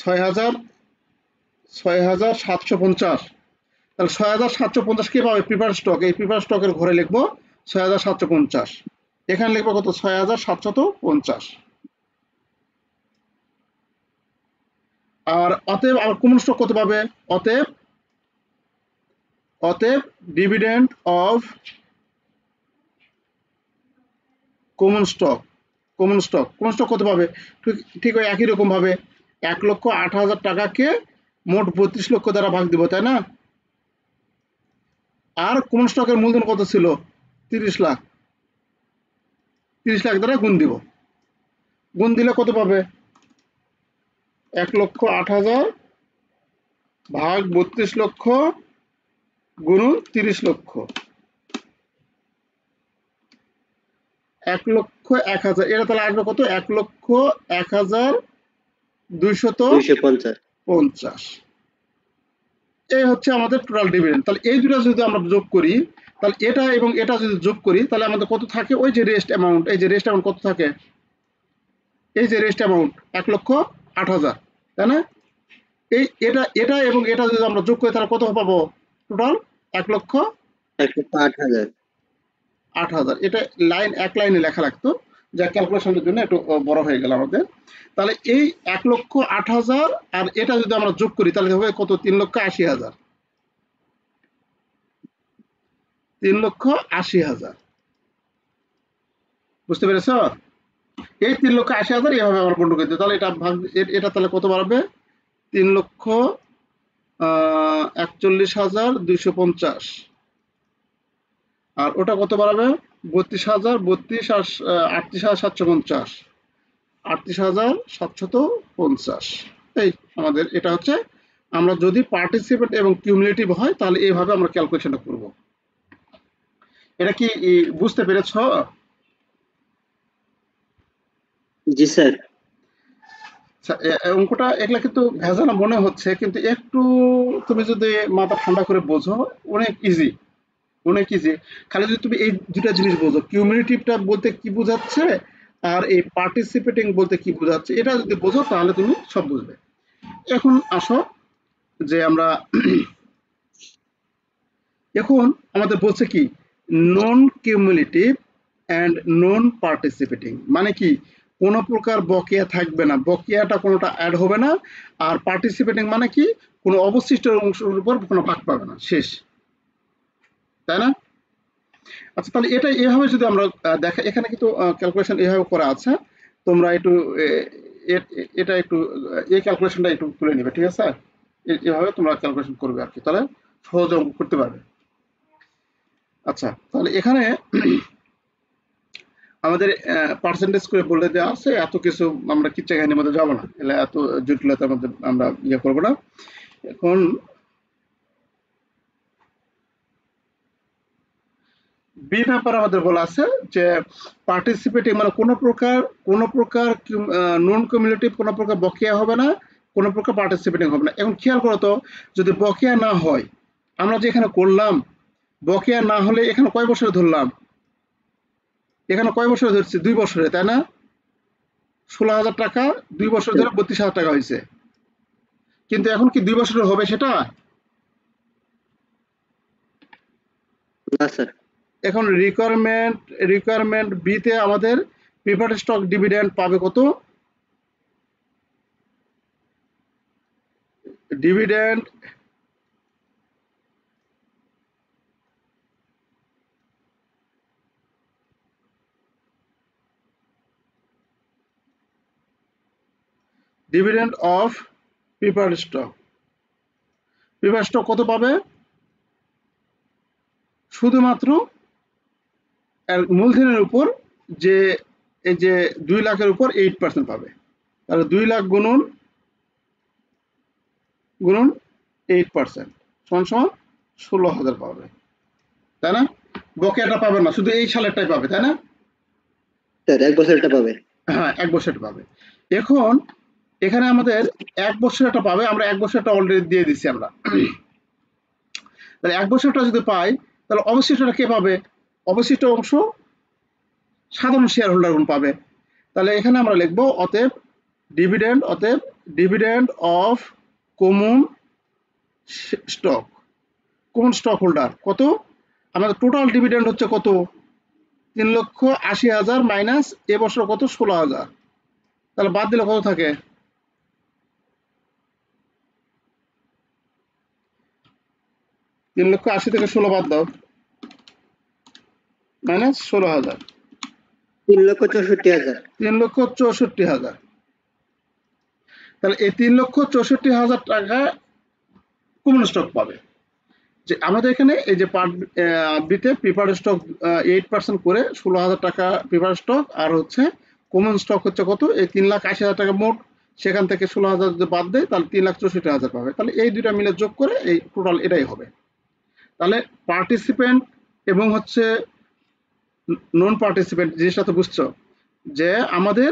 6,750। তাহলে 6,750 কে পাবে? Preference stock. এই প্রিফারেন্স স্টকের ঘরে লিখবো 6,750, এখানে লিখবো কত? 6,750। আর অতএব আবার কমন স্টক কত পাবে? অতএব ডিভিডেন্ড অফ কমন স্টক কত পাবে? ঠিক ওই একই রকম ভাবে 1,08,000 টাকাকে মোট 32 লক্ষ দ্বারা ভাগ দিব, তাই না? আর কমন স্টকের মূলধন কত ছিল? 30 লাখ। 30 লাখ দ্বারা গুণ দিব। গুণ দিলে কত পাবে? 1,08,000 ভাগ 32 লক্ষ গুণন 30 লক্ষ, 1,01,000। এটা তাহলে আসবে কত? 1,01,250। এই হচ্ছে আমাদের টোটাল ডিভিডেন্ড। তাহলে এই দুটো যদি আমরা যোগ করি, তাহলে এটা এবং এটা যদি যোগ করি, তাহলে আমাদের কত থাকে? ওই যে রেস্ট অ্যামাউন্ট, এই যে রেস্ট অ্যামাউন্ট কত থাকে? এই যে রেস্ট অ্যামাউন্ট 1,08,000, তাই না? এই এটা এবং এটা যদি আমরা যোগ করি তাহলে কত পাবো? টোটাল 1,08,000। এটা এক লাইনে লেখা লাগতো, যা ক্যালকুলেশনের জন্য একটু বড় হয়ে গেল আমাদের। তাহলে এই 1,08,000 আর এটা যদি আমরা যোগ করি তাহলে হবে কত? 3,80,000। 3,80,000, বুঝতে পেরেছ? এই 3,80,000 এইভাবে আমরা গণ্য করতে, তাহলে এটা ভাগ, এটা তাহলে কত বাড়বে? 3,41,250। আর ওটা কত বাড়াবে? 32,000, 32 আর 38,750, 38,750। এই আমাদের এটা হচ্ছে, আমরা যদি পার্টিসিপেট এবং কিউমুলেটিভ হয় তাহলে এইভাবে আমরা ক্যালকুলেশনটা করব। এটা কি বুঝতে পেরেছ? জি স্যার। অঙ্কটা এগুলা কিন্তু ভেজানা মনে হচ্ছে, কিন্তু একটু তুমি যদি মাথা ঠান্ডা করে বোঝো, অনেক ইজি, অনেক ইজি। খালি যদি তুমি এই দুটা জিনিস বোঝো, কিউমুলেটিভটা বলতে কি বোঝাচ্ছে আর এই পার্টিসিপেটিং বলতে কি বোঝাচ্ছে, এটা যদি বোঝো তাহলে তুমি সব বুঝবে। এখন আসো যে আমরা এখন আমাদের বলছে কি, নন কিউমুলেটিভ অ্যান্ড নন পার্টিসিপেটিং, মানে কি কোনো প্রকার বকেয়া থাকবে না, বকেয়াটা কোনোটা অ্যাড হবে না। আর পার্টিসিপেটিং মানে কি, কোনো অবশিষ্ট অংশের উপর কোনো ভাগ পাবে না, শেষ, তাই না? আচ্ছা, তাহলে এটা এভাবে যদি আমরা দেখা, এখানে কিন্তু ক্যালকুলেশন এভাবে করা আছে, তোমরা একটু এটা একটু এই ক্যালকুলেশনটা একটু তুলে নিবে, ঠিক আছে? এভাবে তোমরা ক্যালকুলেশন করবে আর কি, তাহলে সহজ অঙ্ক করতে পারবে। আচ্ছা, তাহলে এখানে আমাদের পার্সেন্টেজ করে বলে দেওয়া আছে, এত কিছু আমরা কিচ্ছা কাহিনীর মধ্যে যাবো না, এলা এত জটিলতার মধ্যে আমরা ইয়ে করবো না। এখন বি নাম্বার আমাদের বলা আছে যে পার্টিসিপেটিং মানে কোনো প্রকার নন কিউমুলেটিভ, কোনো প্রকার বকেয়া হবে না, কোনো প্রকার পার্টিসিপেটিং হবে না। এখন খেয়াল করো তো, যদি বকেয়া না হয়, আমরা যে এখানে করলাম, বকেয়া না হলে এখানে কয় বছরে ধরলাম? এখানে কয় বছরে ধরছি? 2 বছরে, তাই না? 16,000 টাকা 2 বছর ধরে 32,000 টাকা হয়েছে। কিন্তু এখন কি 2 বছরে হবে সেটা? না স্যার। এখন রিকোয়ারমেন্ট বি তে আমাদের প্রিফার্ড স্টক ডিভিডেন্ড পাবে কত? ডিভিডেন্ড অফ প্রিফার্ড স্টক কত পাবে? শুধুমাত্র মূলধনের উপর, যে এই যে 2 লাখের উপর 8% পাবে। তাহলে 2 লাখ গুণন 8% সমান 16,000 পাবে, তাই না? বকেয়াটা পাবে না, শুধু এই সালেরটাই পাবে, তাই না? স্যার 1 বছরটা পাবে। হ্যাঁ, 1 বছরটা পাবে। এখন এখানে আমাদের 1 বছরটা পাবে, আমরা 1 বছরটা অলরেডি দিয়ে দিচ্ছি আমরা। তাহলে 1 বছরটা যদি পাই, তাহলে অবশিষ্টটা কে পাবে? অবশিষ্ট অংশ সাধারণ শেয়ার হোল্ডারগণ পাবে। তাহলে এখানে আমরা লিখবো অতএব dividend of common stock holder কত? আমাদের টোটাল ডিভিডেন্ড হচ্ছে কত? 3,80,000 মাইনাস এবছর কত? 16,000। তাহলে বাদ দিলে কত থাকে? 3,80,000 থেকে 16 বাদ দাও, মাইনাস 16,000, 3,64,000। 3,64,000। তাহলে এই 3,64,000 টাকা কমন স্টক পাবে। যে আমাদের এখানে এই যে পার্ট বিতে প্রিফার্ড স্টক 8% করে 16,000 টাকা প্রিফার্ড স্টক, আর হচ্ছে কমন স্টক হচ্ছে কত, এই 3,80,000 টাকা মোট, সেখান থেকে 16,000 যদি বাদ দেয় তাহলে 3,64,000 পাবে। তাহলে এই দুইটা মিলে যোগ করে এই টোটাল এটাই হবে। তাহলে পার্টিসিপেন্ট এবং হচ্ছে নন পার্টিসিপেন্ট জিনিসটা তো বুঝছো, যে আমাদের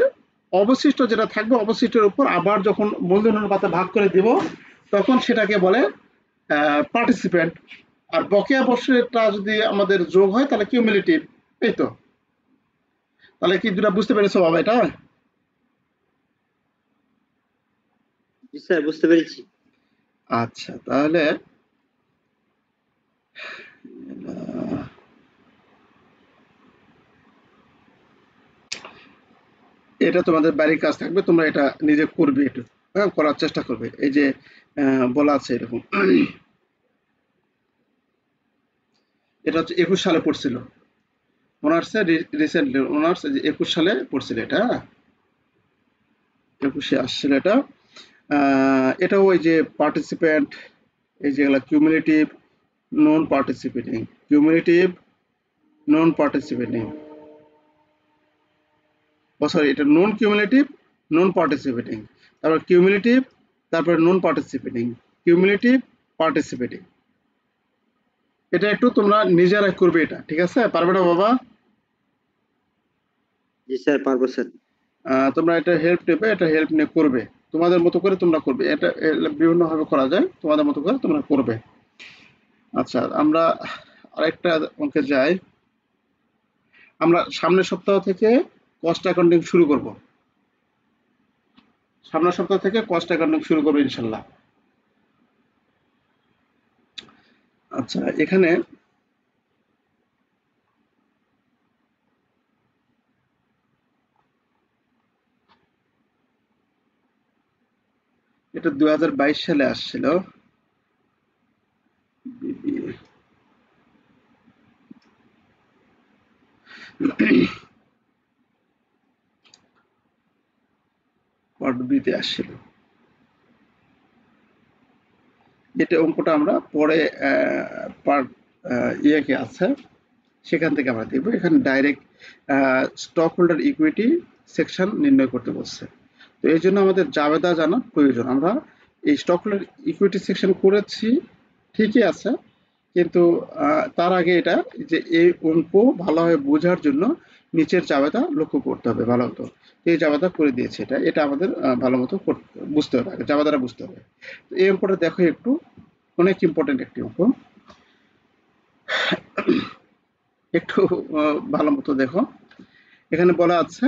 অবশিষ্ট যেটা থাকবে অবশিষ্টের উপর আবার যখন মূলধন অনুপাতে ভাগ করে দিব তখন সেটাকে বলে পার্টিসিপেন্ট। আর বকেয়া বর্ষটা যদি আমাদের যোগ হয় তাহলে কিউমুলেটিভ। এই তো, তাহলে কি দুটা বুঝতে পেরেছো বাবা এটা? জি স্যার, বুঝতে পেরেছি। আচ্ছা, তাহলে আহ, এটা তোমাদের বাড়ির কাজ থাকবে, তোমরা এটা নিজে করবে, একটু হ্যাঁ করার চেষ্টা করবে। এই যে বলা আছে এরকম, এটা হচ্ছে 21 সালে পড়ছিল অনার্সে, রিসেন্টলি অনার্স 21 সালে পড়ছিল এটা, 21-এ আসছিল এটা। এটাও ওই যে পার্টিসিপেন্ট, এই যেগুলা কিউমুলেটিভ, নন পার্টিসিপেটিং, কিউমুলেটিভ, নন পার্টিসিপেটিং, ও সরি, এটা নন কিউমুলেটিভ, নন পার্টিসিপেটিং, তারপর কিউমুলেটিভ, তারপর নন পার্টিসিপেটিং, কিউমুলেটিভ, পার্টিসিপেটিং। এটা একটু তোমরা নিজেরাই করবে এটা, ঠিক আছে? পারবে না বাবা? জি স্যার, পারবো স্যার। তোমরা এটা হেল্প নেবে, এটা হেল্প নিয়ে করবে, তোমাদের মতো করে তোমরা করবে, এটা বিভিন্ন ভাবে করা যায়, তোমাদের মতো করে তোমরা করবে। আচ্ছা, আমরা আরেকটা অঙ্কে যাই। আমরা সামনের সপ্তাহ থেকে কস্ট অ্যাকাউন্টিং শুরু করব, সামনের সপ্তাহ থেকে কস্ট অ্যাকাউন্টিং শুরু করবো ইনশাল্লাহ। আচ্ছা, এখানে এটা 2022 সালে আসছিল। পার্ট বিতে আসছিল, যেটা অঙ্কটা আমরা পরে পার্ট ইয়েকে আছে সেখান থেকে আমরা দেখবো। এখানে direct stock holder equity section নির্ণয় করতে বলছে। তো এই জন্য আমাদের জাবেদা জানা প্রয়োজন। আমরা এই স্টক হোল্ডার ইকুইটি সেকশন করেছি, ঠিকই আছে, কিন্তু তার আগে এটা যে এই অঙ্ক ভালোভাবে বোঝার জন্য নিচের জাবেদা লক্ষ্য করতে হবে ভালো মতো। এই জাবেদা করে দিয়েছে, এটা এটা আমাদের ভালো মতো বুঝতে হবে, আগে জাবেদাটা বুঝতে হবে। তো এই অঙ্কটা দেখো একটু, অনেক ইম্পর্টেন্ট একটি অঙ্ক, একটু ভালো মতো দেখো। এখানে বলা আছে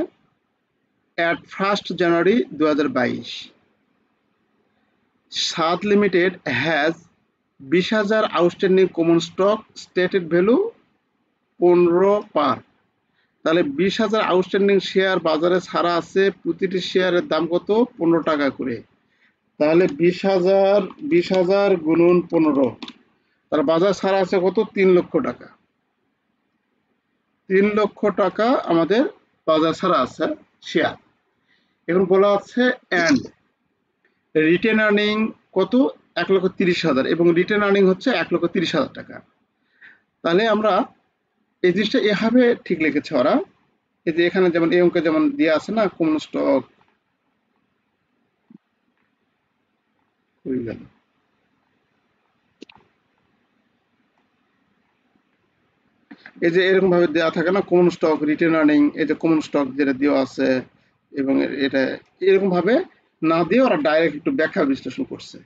at 1st January 2022 Saad limited has 20,000 outstanding common stock stated value 15 পার। তাহলে 20,000 আউটস্ট্যান্ডিং শেয়ার বাজারে ছাড়া আছে, প্রতিটি শেয়ারের দাম কত? 15 টাকা করে। তাহলে 20,000 গুণন 15, তার বাজার ছাড়া আছে কত? 3 লক্ষ টাকা। 3 লক্ষ টাকা আমাদের বাজার ছাড়া আছে শেয়ার। এখন বলা আছে অ্যান্ড রিটেন আর্নিং কত? 1,30,000, এবং রিটেন আর্নিং হচ্ছে 1,30,000 টাকা। তাহলে আমরা এই জিনিসটা এভাবে ঠিক লিখেছে ওরা, এই যে এখানে যেমন এই অঙ্কে যেমন দেওয়া আছে না, কমন স্টক হয়ে গেল, এই যে এরকম ভাবে দেওয়া থাকে না কমন স্টক, রিটেন আর্নিং, এই যে কমন স্টক যেটা দেওয়া আছে, এবং এটা এরকম ভাবে না দিয়ে ওরা ডাইরেক্ট একটু ব্যাখ্যা বিশ্লেষণ করছে।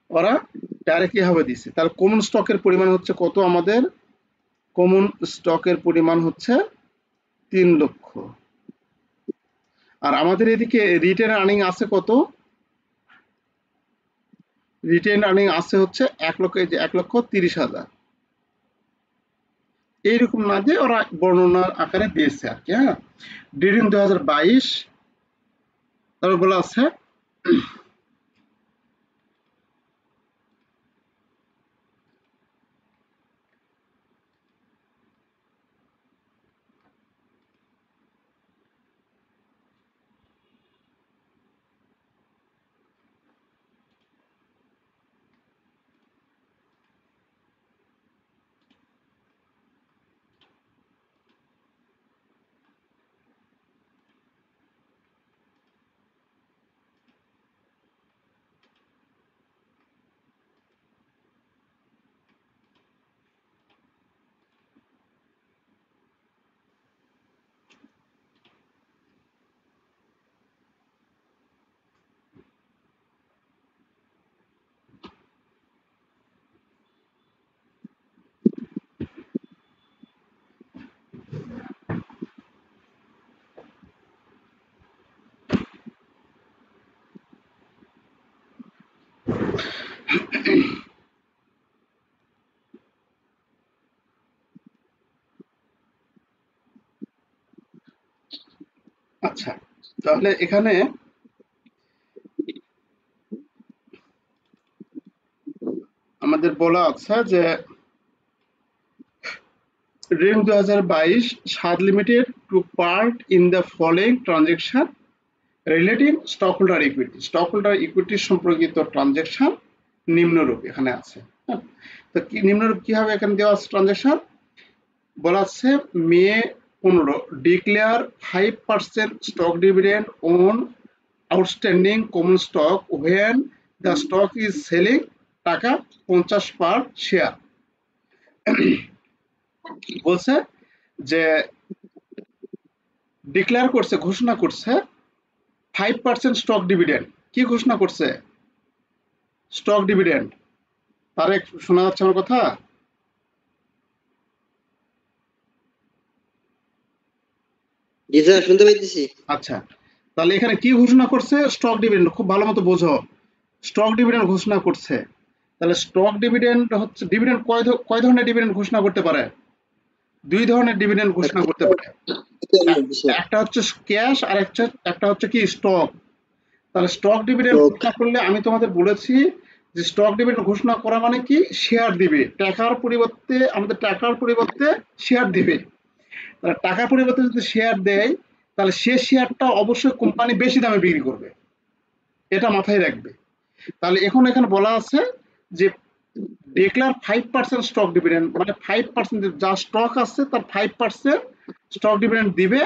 ওরা ডাইরেক্ট এভাবে দিছে। তাহলে কমন স্টকের পরিমাণ হচ্ছে কত? আমাদের কমন স্টকের পরিমাণ হচ্ছে 3 লক্ষ, আর আমাদের এদিকে রিটেন আর্নিং আছে কত? রিটেন আর্নিং আছে হচ্ছে 1 লক্ষ, এই যে 1,30,000। এইরকম না দিয়ে ওরা বর্ণনার আকারে দিয়েছে আর কি। হ্যাঁ, ডিউরিং 2022, তারপর বলা আছে আচ্ছা, তাহলে এখানে আমাদের বলা আছে যে during 2022 Shad Limited took part in the following transaction relating stockholder equity. Stockholder equity সম্পর্কিত ট্রানজাকশন নিম্নরূপ এখানে আছে। হ্যাঁ, তো কি নিম্নরূপ কি হবে এখানে দেওয়া আছে ট্রানজাকশন বলা আছে মে 15 declare 5% stock dividend on outstanding common stock when the stock is selling টাকা 50 পার শেয়ার। বলছে যে ডিক্লেয়ার করছে ঘোষণা করছে 5% স্টক ডিভিডেন্ড। কি ঘোষণা করছে? Stock dividend. তারেক শোনা যাচ্ছে আমার কথা? জি স্যার শুনতে পাইতেছি। আচ্ছা, তাহলে এখানে কি ঘোষণা করছে? Stock dividend. খুব ভালো মতো বোঝো, স্টক ডিভিডেন্ড ঘোষণা করছে। তাহলে স্টক ডিভিডেন্ড হচ্ছে ডিভিডেন্ড কয় ধরনের ডিভিডেন্ড ঘোষণা করতে পারে? দুই ধরনের ডিভিডেন্ড ঘোষণা করতে পারে। একটা হচ্ছে ক্যাশ আর একটা হচ্ছে কি স্টক। তাহলে স্টক ডিভিডেন্ড ঘোষণা করলে আমি তোমাদের বলেছি যে স্টক ডিভিডেন্ড ঘোষণা করা মানে কি শেয়ার দিবে, টাকার পরিবর্তে আমাদের টাকার পরিবর্তে শেয়ার দিবে। তাহলে টাকার পরিবর্তে যদি শেয়ার দেয় তাহলে সে শেয়ারটা অবশ্যই কোম্পানি বেশি দামে বিক্রি করবে, এটা মাথায় রাখবে। তাহলে এখন এখানে বলা আছে যে ডিক্লেয়ার 5% স্টক ডিভিডেন্ড মানে 5% যা স্টক আছে তার 5% স্টক ডিভিডেন্ড দিবে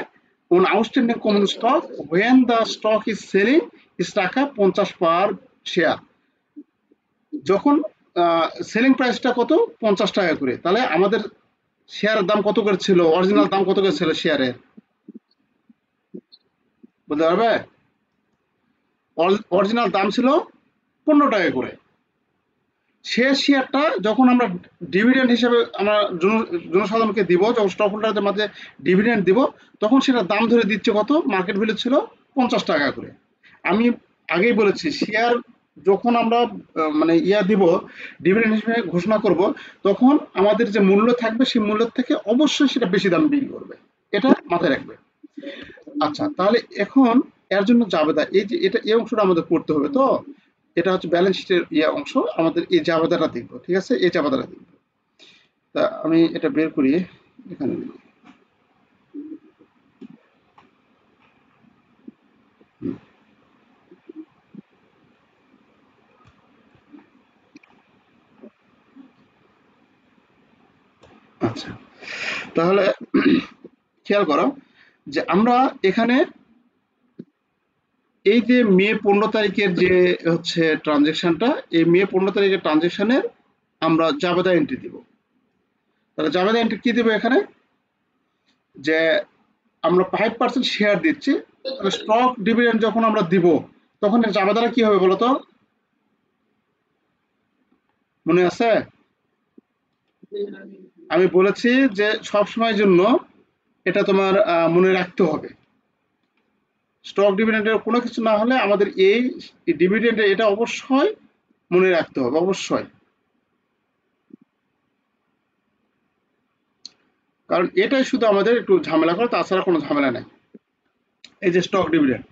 on outstanding common stock when the stock is selling is টাকা 50 পার শেয়ার। যখন সেলিং প্রাইসটা কত 50 টাকা করে, তাহলে আমাদের শেয়ারের দাম কত করে ছিল? অরিজিনাল দাম কত করে ছিল শেয়ারের বলতে পারবে? অরিজিনাল দাম ছিল 15 টাকা করে। সে শেয়ারটা যখন আমরা ডিভিডেন্ড হিসেবে আমরা জনসাধারণকে দিব, যখন স্টক হোল্ডারদের মাঝে ডিভিডেন্ড দিব, তখন সেটা দাম ধরে দিচ্ছে কত? মার্কেট ভ্যালু ছিল 50 টাকা করে। আমি আগেই বলেছি শেয়ার যখন আমরা মানে দিব ডিভিডেন্ড হিসেবে ঘোষণা করব, তখন আমাদের যে মূল্য থাকবে সেই মূল্য থেকে অবশ্যই সেটা বেশি দাম বিক্রি করবে, এটা মাথায় রাখবে। আচ্ছা, তাহলে এখন এর জন্য জাবেদা, এই যে এটা এই অংশটা আমাদের করতে হবে। তো এটা হচ্ছে ব্যালেন্স শিটের অংশ, আমাদের এই জাবেদাটা দেখবো, ঠিক আছে? এই জাবেদাটা দেখবো। তা আমি এটা বের করি এখানে। আচ্ছা, তাহলে খেয়াল করো যে আমরা এখানে এই যে মে 15 তারিখের যে হচ্ছে ট্রানজেকশনটা, এই মে 15 তারিখের ট্রানজেকশনের আমরা জাবেদা এন্ট্রি দিব। তাহলে জাবেদা এন্ট্রি কি দিব এখানে? যে আমরা 5% শেয়ার দিচ্ছি, তাহলে স্টক ডিভিডেন্ড যখন আমরা দিব তখন এর জাবেদাটা কি হবে বলতো? মনে আছে? আমি বলেছি যে সব সময়ের জন্য এটা তোমার মনে রাখতে হবে। স্টক ডিভিডেন্ডের কোনো কিছু না হলে আমাদের এই ডিভিডেন্ডে এটা অবশ্যই মনে রাখতে হবে, অবশ্যই। কারণ এটাই শুধু আমাদের একটু ঝামেলা করে, তাছাড়া কোনো ঝামেলা নাই। এই যে স্টক ডিভিডেন্ড,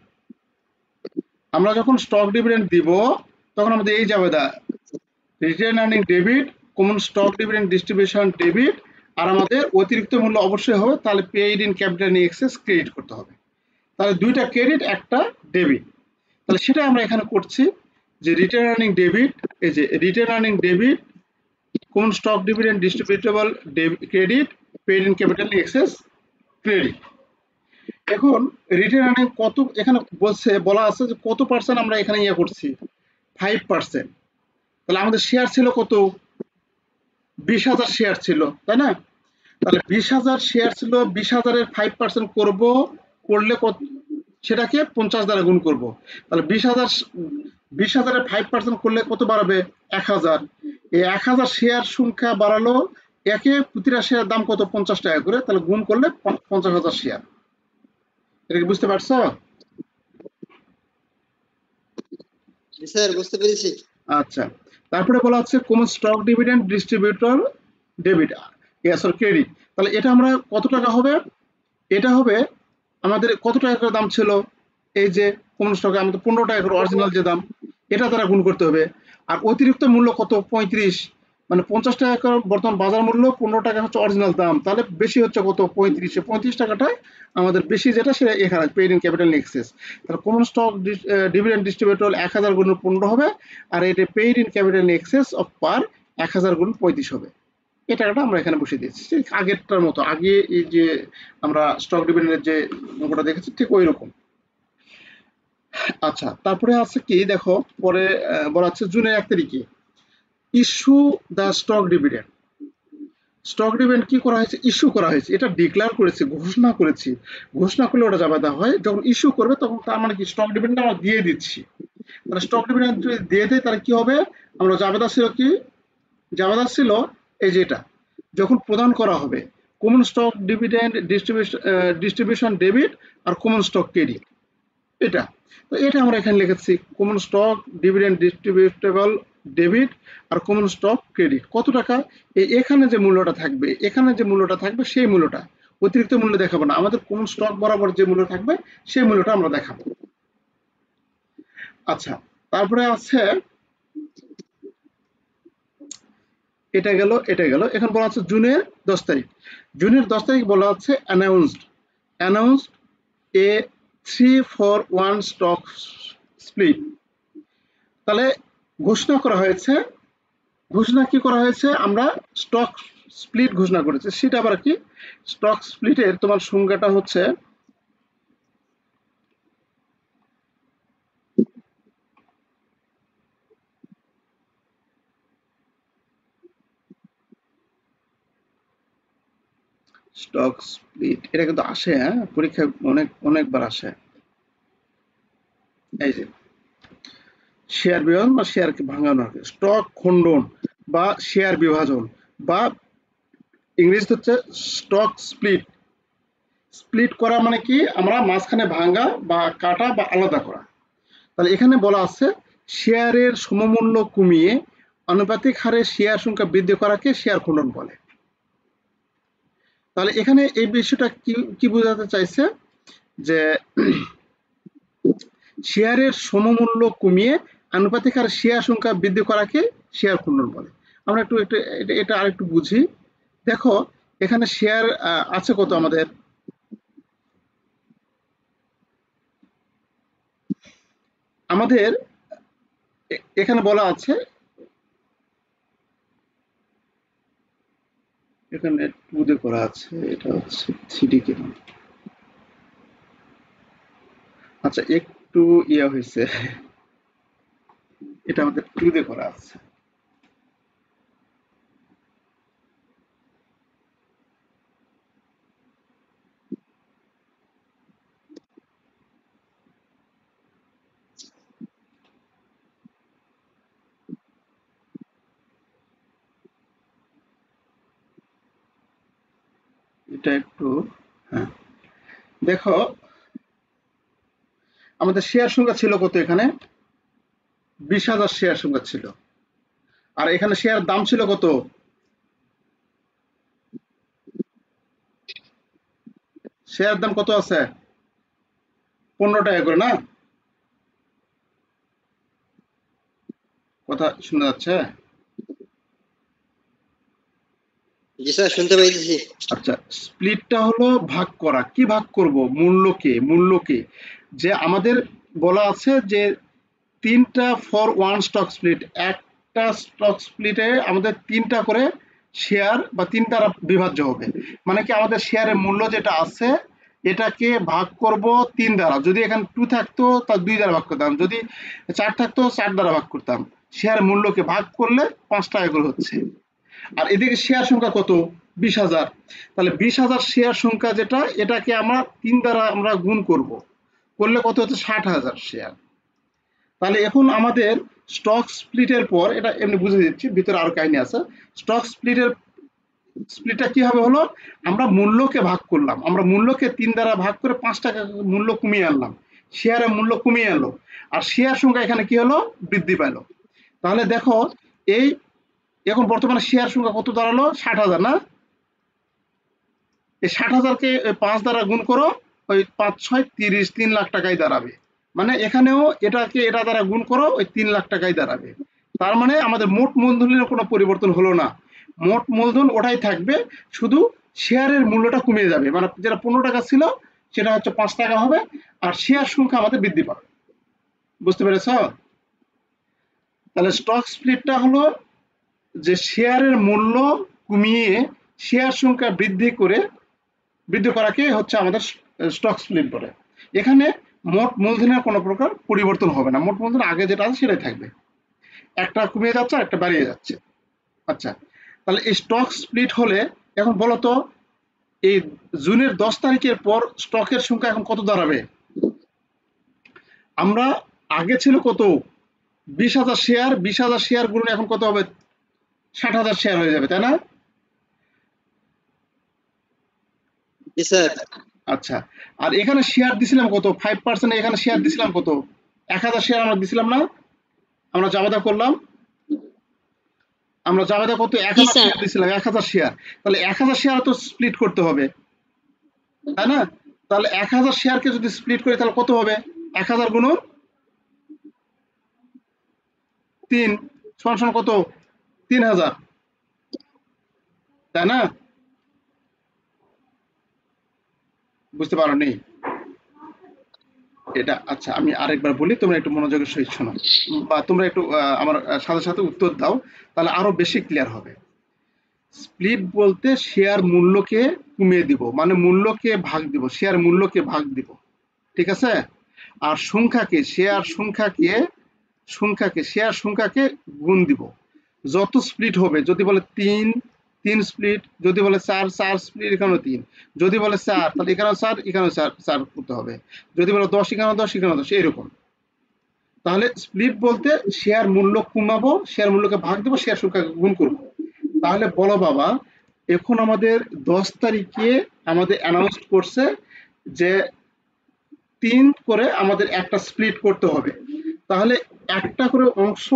আমরা যখন স্টক ডিভিডেন্ড দিব তখন আমাদের এই জাবেদা retained earning debit, common stock dividend distribution debit, আর আমাদের অতিরিক্ত মূল্য অবশ্যই হবে, তাহলে পেইড ইন ক্যাপিটাল নিয়ে এক্সেস ক্রেডিট করতে হবে। তাহলে দুইটা ক্রেডিট একটা ডেবিট। তাহলে সেটা আমরা এখানে করছি যে রিটেন আর্নিং ডেবিট, এই যে written earning debit, common stock dividend ডিস্ট্রিবিউটেবল credit, paid in capital নিয়ে এক্সেস ক্রেডিট। এখন রিটেন আর্নিং কত এখানে বলা আছে যে কত পার্সেন্ট আমরা এখানে করছি? 5%। তাহলে আমাদের শেয়ার ছিল কত? 20,000 শেয়ার ছিল, তাই না? তাহলে 20,000 শেয়ার ছিল, 20,000-এর 5% করব, করলে সেটাকে 50 দ্বারা গুণ করব। তাহলে 20,000-এর 5% করলে কত বাড়াবে? 1,000। এই 1,000 শেয়ার সংখ্যা বাড়ালো, একে প্রতিটা শেয়ার দাম কত? 50 টাকা করে, তাহলে গুণ করলে 50,000 শেয়ার। এটা কি বুঝতে পারছো? স্যার বুঝতে পেরেছি। আচ্ছা, তারপরে বলা হচ্ছে common stock dividend distributor debit credit. তাহলে এটা আমরা কত টাকা হবে? এটা হবে আমাদের কত টাকা করে দাম ছিল, এই যে কমন স্টকে আমাদের 15 টাকা করে অরিজিনাল যে দাম, এটা দ্বারা গুণ করতে হবে। আর অতিরিক্ত মূল্য কত? 35, মানে 50 টাকা করে বর্তমান বাজার মূল্য, 15 টাকা হচ্ছে অরিজিনাল দাম, তাহলে বেশি হচ্ছে কত? 35। 35 টাকাটা আমাদের বেশি, যেটা সেটা এখানে পেইড ইন ক্যাপিটাল এক্সেস। তাহলে কমন স্টক ডিভিডেন্ড ডিস্ট্রিবিউটর 1000 গুণ 15 হবে, আর এটা paid in capital excess of par 1000 গুণ 35 হবে। এই টাকাটা আমরা এখানে বসিয়ে দিচ্ছি, ঠিক আগেরটার মতো। আগে এই যে আমরা স্টক ডিভিডেন্ডের যে অঙ্কটা দেখেছি ঠিক ওই রকম। আচ্ছা, তারপরে আছে কি দেখো, পরে বলা হচ্ছে জুনের 1 তারিখে issue the stock dividend. Stock dividend কি করা হয়েছে? ইস্যু করা হয়েছে, এটা ডিক্লেয়ার করেছি, ঘোষণা করেছি। ঘোষণা করলে ওটা জাবেদা হয়, যখন ইস্যু করবে তখন তার মানে কি স্টক ডিভিডেন্ড আমরা দিয়ে দিচ্ছি। তাহলে স্টক ডিভিডেন্ড যদি দিয়ে দেয় তাহলে কি হবে? আমরা জাবেদা ছিল কি? জাবেদা ছিল এই যে এটা, যখন প্রদান করা হবে common stock dividend distribution debit আর কমন স্টক ক্রেডিট, এটা। তো এটা আমরা এখানে লিখেছি common stock dividend distributable debit আর কমন স্টক ক্রেডিট কত টাকা। এখানে যে মূল্যটা থাকবে, এখানে যে মূল্যটা থাকবে সেই মূল্যটা, অতিরিক্ত মূল্য দেখাবো না, আমাদের কমন স্টক বরাবর যে মূল্য থাকবে সেই মূল্যটা আমরা দেখাবো। আচ্ছা, তারপরে আছে এটা গেল, এটা গেল। এখন বলা আছে জুনের 10 তারিখ। জুনের 10 তারিখ বলা আছে অ্যানাউন্সড এ 3-for-1 স্টক স্প্লিট। তাহলে ঘোষণা করা হয়েছে, ঘোষণা কি করা হয়েছে? আমরা স্টক স্প্লিট ঘোষণা করেছি। সেটা আবার কি? স্টক স্প্লিটের তোমার সংজ্ঞাটা হচ্ছে স্টক স্প্লিট, এটা কিন্তু আসে, হ্যাঁ, পরীক্ষায় অনেকবার আসে। এই যে শেয়ার বিভাজন বা শেয়ারকে ভাঙানো, স্টক খণ্ডন বা শেয়ার বিভাজন, বা ইংরেজিতে হচ্ছে স্টক স্প্লিট। স্প্লিট করা মানে কি? আমরা মাঝখানে ভাঙা বা কাটা বা আলাদা করা। তাহলে এখানে বলা আছে শেয়ারের সমমূল্য কমিয়ে আনুপাতিক হারে শেয়ার সংখ্যা বৃদ্ধি করাকে শেয়ার খণ্ডন বলে। তাহলে এখানে এই বিষয়টা কি বোঝাতে চাইছে? যে শেয়ারের সমমূল্য কমিয়ে আনুপাতিক হারে শেয়ার সংখ্যা বৃদ্ধি করাকে শেয়ার খণ্ডন বলে। আমরা একটু এটা আরেকটু বুঝি। দেখো এখানে শেয়ার আছে কত আমাদের? আমাদের এখানে বলা আছে, এখানে 2 দিয়ে করা আছে, এটা হচ্ছে 3D কেন? আচ্ছা, একটু ইয়া হয়েছে, এটা আমাদের 2 দিয়ে করা আছে। এটা একটু, হ্যাঁ, দেখো আমাদের শেয়ার সংখ্যা ছিল কত? এখানে 20,000 শেয়ার সংখ্যা ছিল। আর এখানে শেয়ার দাম ছিল কত? শেয়ার দাম কত আছে? 15 টাকা করে, না? কথা শোনা যাচ্ছে? জি স্যার, শুনতে পাইতেছি। আচ্ছা, স্প্লিটটা হলো ভাগ করা। কি ভাগ করব? মূল্যকে। যে আমাদের বলা আছে যে 3টা ফর 1 স্টক স্প্লিট, একটা স্টক স্প্লিটে আমাদের 3টা করে শেয়ার বা 3 দ্বারা বিভাজ্য হবে। মানে কি আমাদের শেয়ারের মূল্য যেটা আছে এটাকে ভাগ করব 3 দ্বারা। যদি এখানে 2 থাকতো তা 2 দ্বারা ভাগ করতাম, যদি 4 থাকতো 4 দ্বারা ভাগ করতাম। শেয়ারের মূল্যকে ভাগ করলে 5 টাকা করে হচ্ছে। আর এদিকে শেয়ার সংখ্যা কত? 20,000। তাহলে 20,000 শেয়ার সংখ্যা যেটা, এটাকে আমরা 3 দ্বারা আমরা গুণ করব, করলে কত হচ্ছে? 60,000 শেয়ার। তাহলে এখন আমাদের স্টক স্প্লিটের পর, এটা এমনি বুঝে দিচ্ছি, ভিতরে আরো কাহিনী আছে। স্টক স্প্লিটটা কি হবে? হলো আমরা মূল্যকে ভাগ করলাম, আমরা মূল্যকে 3 দ্বারা ভাগ করে 5 টাকা মূল্য কমিয়ে আনলাম, শেয়ারের মূল্য কমিয়ে আনলো, আর শেয়ার সংখ্যা এখানে কি হলো? বৃদ্ধি পেল। তাহলে দেখো এই এখন বর্তমানে শেয়ার সংখ্যা কত দাঁড়ালো 60,000 না? এই 60,000কে 5 দ্বারা গুণ করো, ওই 5 6 30, 3 লাখ টাকায় দাঁড়াবে। মানে এখানেও এটাকে এটা দ্বারা গুণ করো, ওই 3 লাখ টাকায় দাঁড়াবে। তার মানে আমাদের মোট মূলধনের কোনো পরিবর্তন হলো না, মোট মূলধন ওটাই থাকবে, শুধু শেয়ারের মূল্যটা কমে যাবে। মানে যেটা 15 টাকা ছিল সেটা হচ্ছে 5 টাকা হবে, আর শেয়ার সংখ্যা আমাদের বৃদ্ধি পাবে। বুঝতে পেরেছ? তাহলে স্টক স্প্লিটটা হলো যে শেয়ারের মূল্য কমিয়ে শেয়ার সংখ্যা বৃদ্ধি করাকে হচ্ছে আমাদের স্টক স্প্লিট বলে। এখানে মোট মূলধনের কোনো প্রকার পরিবর্তন হবে না, মোট মূলধন আগে যেটা আছে সেটাই থাকবে, একটা কমে যাচ্ছে আর একটা বাড়িয়ে যাচ্ছে। আচ্ছা, তাহলে এই স্টক স্প্লিট হলে এখন বলো তো এই জুনের 10 তারিখের পর স্টকের সংখ্যা এখন কত দাঁড়াবে? আমরা আগে ছিল কত 20,000 শেয়ার, 20,000 শেয়ার গুণ এখন কত হবে 60,000 শেয়ার হয়ে যাবে, তাই না? জি স্যার। আচ্ছা, আর এখানে শেয়ার দিছিলাম কত 5%, এখানে শেয়ার দিছিলাম কত 1,000 শেয়ার আমরা দিছিলাম না? আমরা জাবেদা করলাম, আমরা জাবেদা কত 1,000 স্যার। শেয়ার দিছিলাম, 1,000 শেয়ার। তাহলে 1,000 শেয়ার তো স্প্লিট করতে হবে, তাই না? তাহলে 1,000 শেয়ারকে যদি স্প্লিট করি তাহলে কত হবে 1,000 গুণ 3 সমান কত 3,000, তাই না? বুঝতে পারোনি এটা? আচ্ছা, আমি আরেকবার বলি, তোমরা একটু মনোযোগের সহিত শোনো, বা তোমরা একটু আমার সাথে সাথে উত্তর দাও, তাহলে আরো বেশি ক্লিয়ার হবে। স্প্লিট বলতে শেয়ার মূল্যকে কমিয়ে দিব, মানে মূল্যকে ভাগ দিব, শেয়ার মূল্যকে ভাগ দিব, ঠিক আছে? আর শেয়ার সংখ্যাকে গুণ দিব। যত স্প্লিট হবে, যদি বলে 3 স্প্লিট, যদি বলে 4 স্প্লিট, এখানেও 3, যদি বলে 4 তাহলে এখানেও 4, এখানেও 4 করতে হবে, যদি বলে 10 এখানেও 10, এখানেও 10, এরকম। তাহলে স্প্লিট বলতে শেয়ার মূল্য কমাবো, শেয়ার মূল্যকে ভাগ দেবো, শেয়ার সংখ্যাকে গুণ করবো। তাহলে বলো বাবা, এখন আমাদের 10 তারিখে আমাদের অ্যানাউন্স করছে যে 3 করে আমাদের একটা স্প্লিট করতে হবে। তাহলে একটা করে অংশ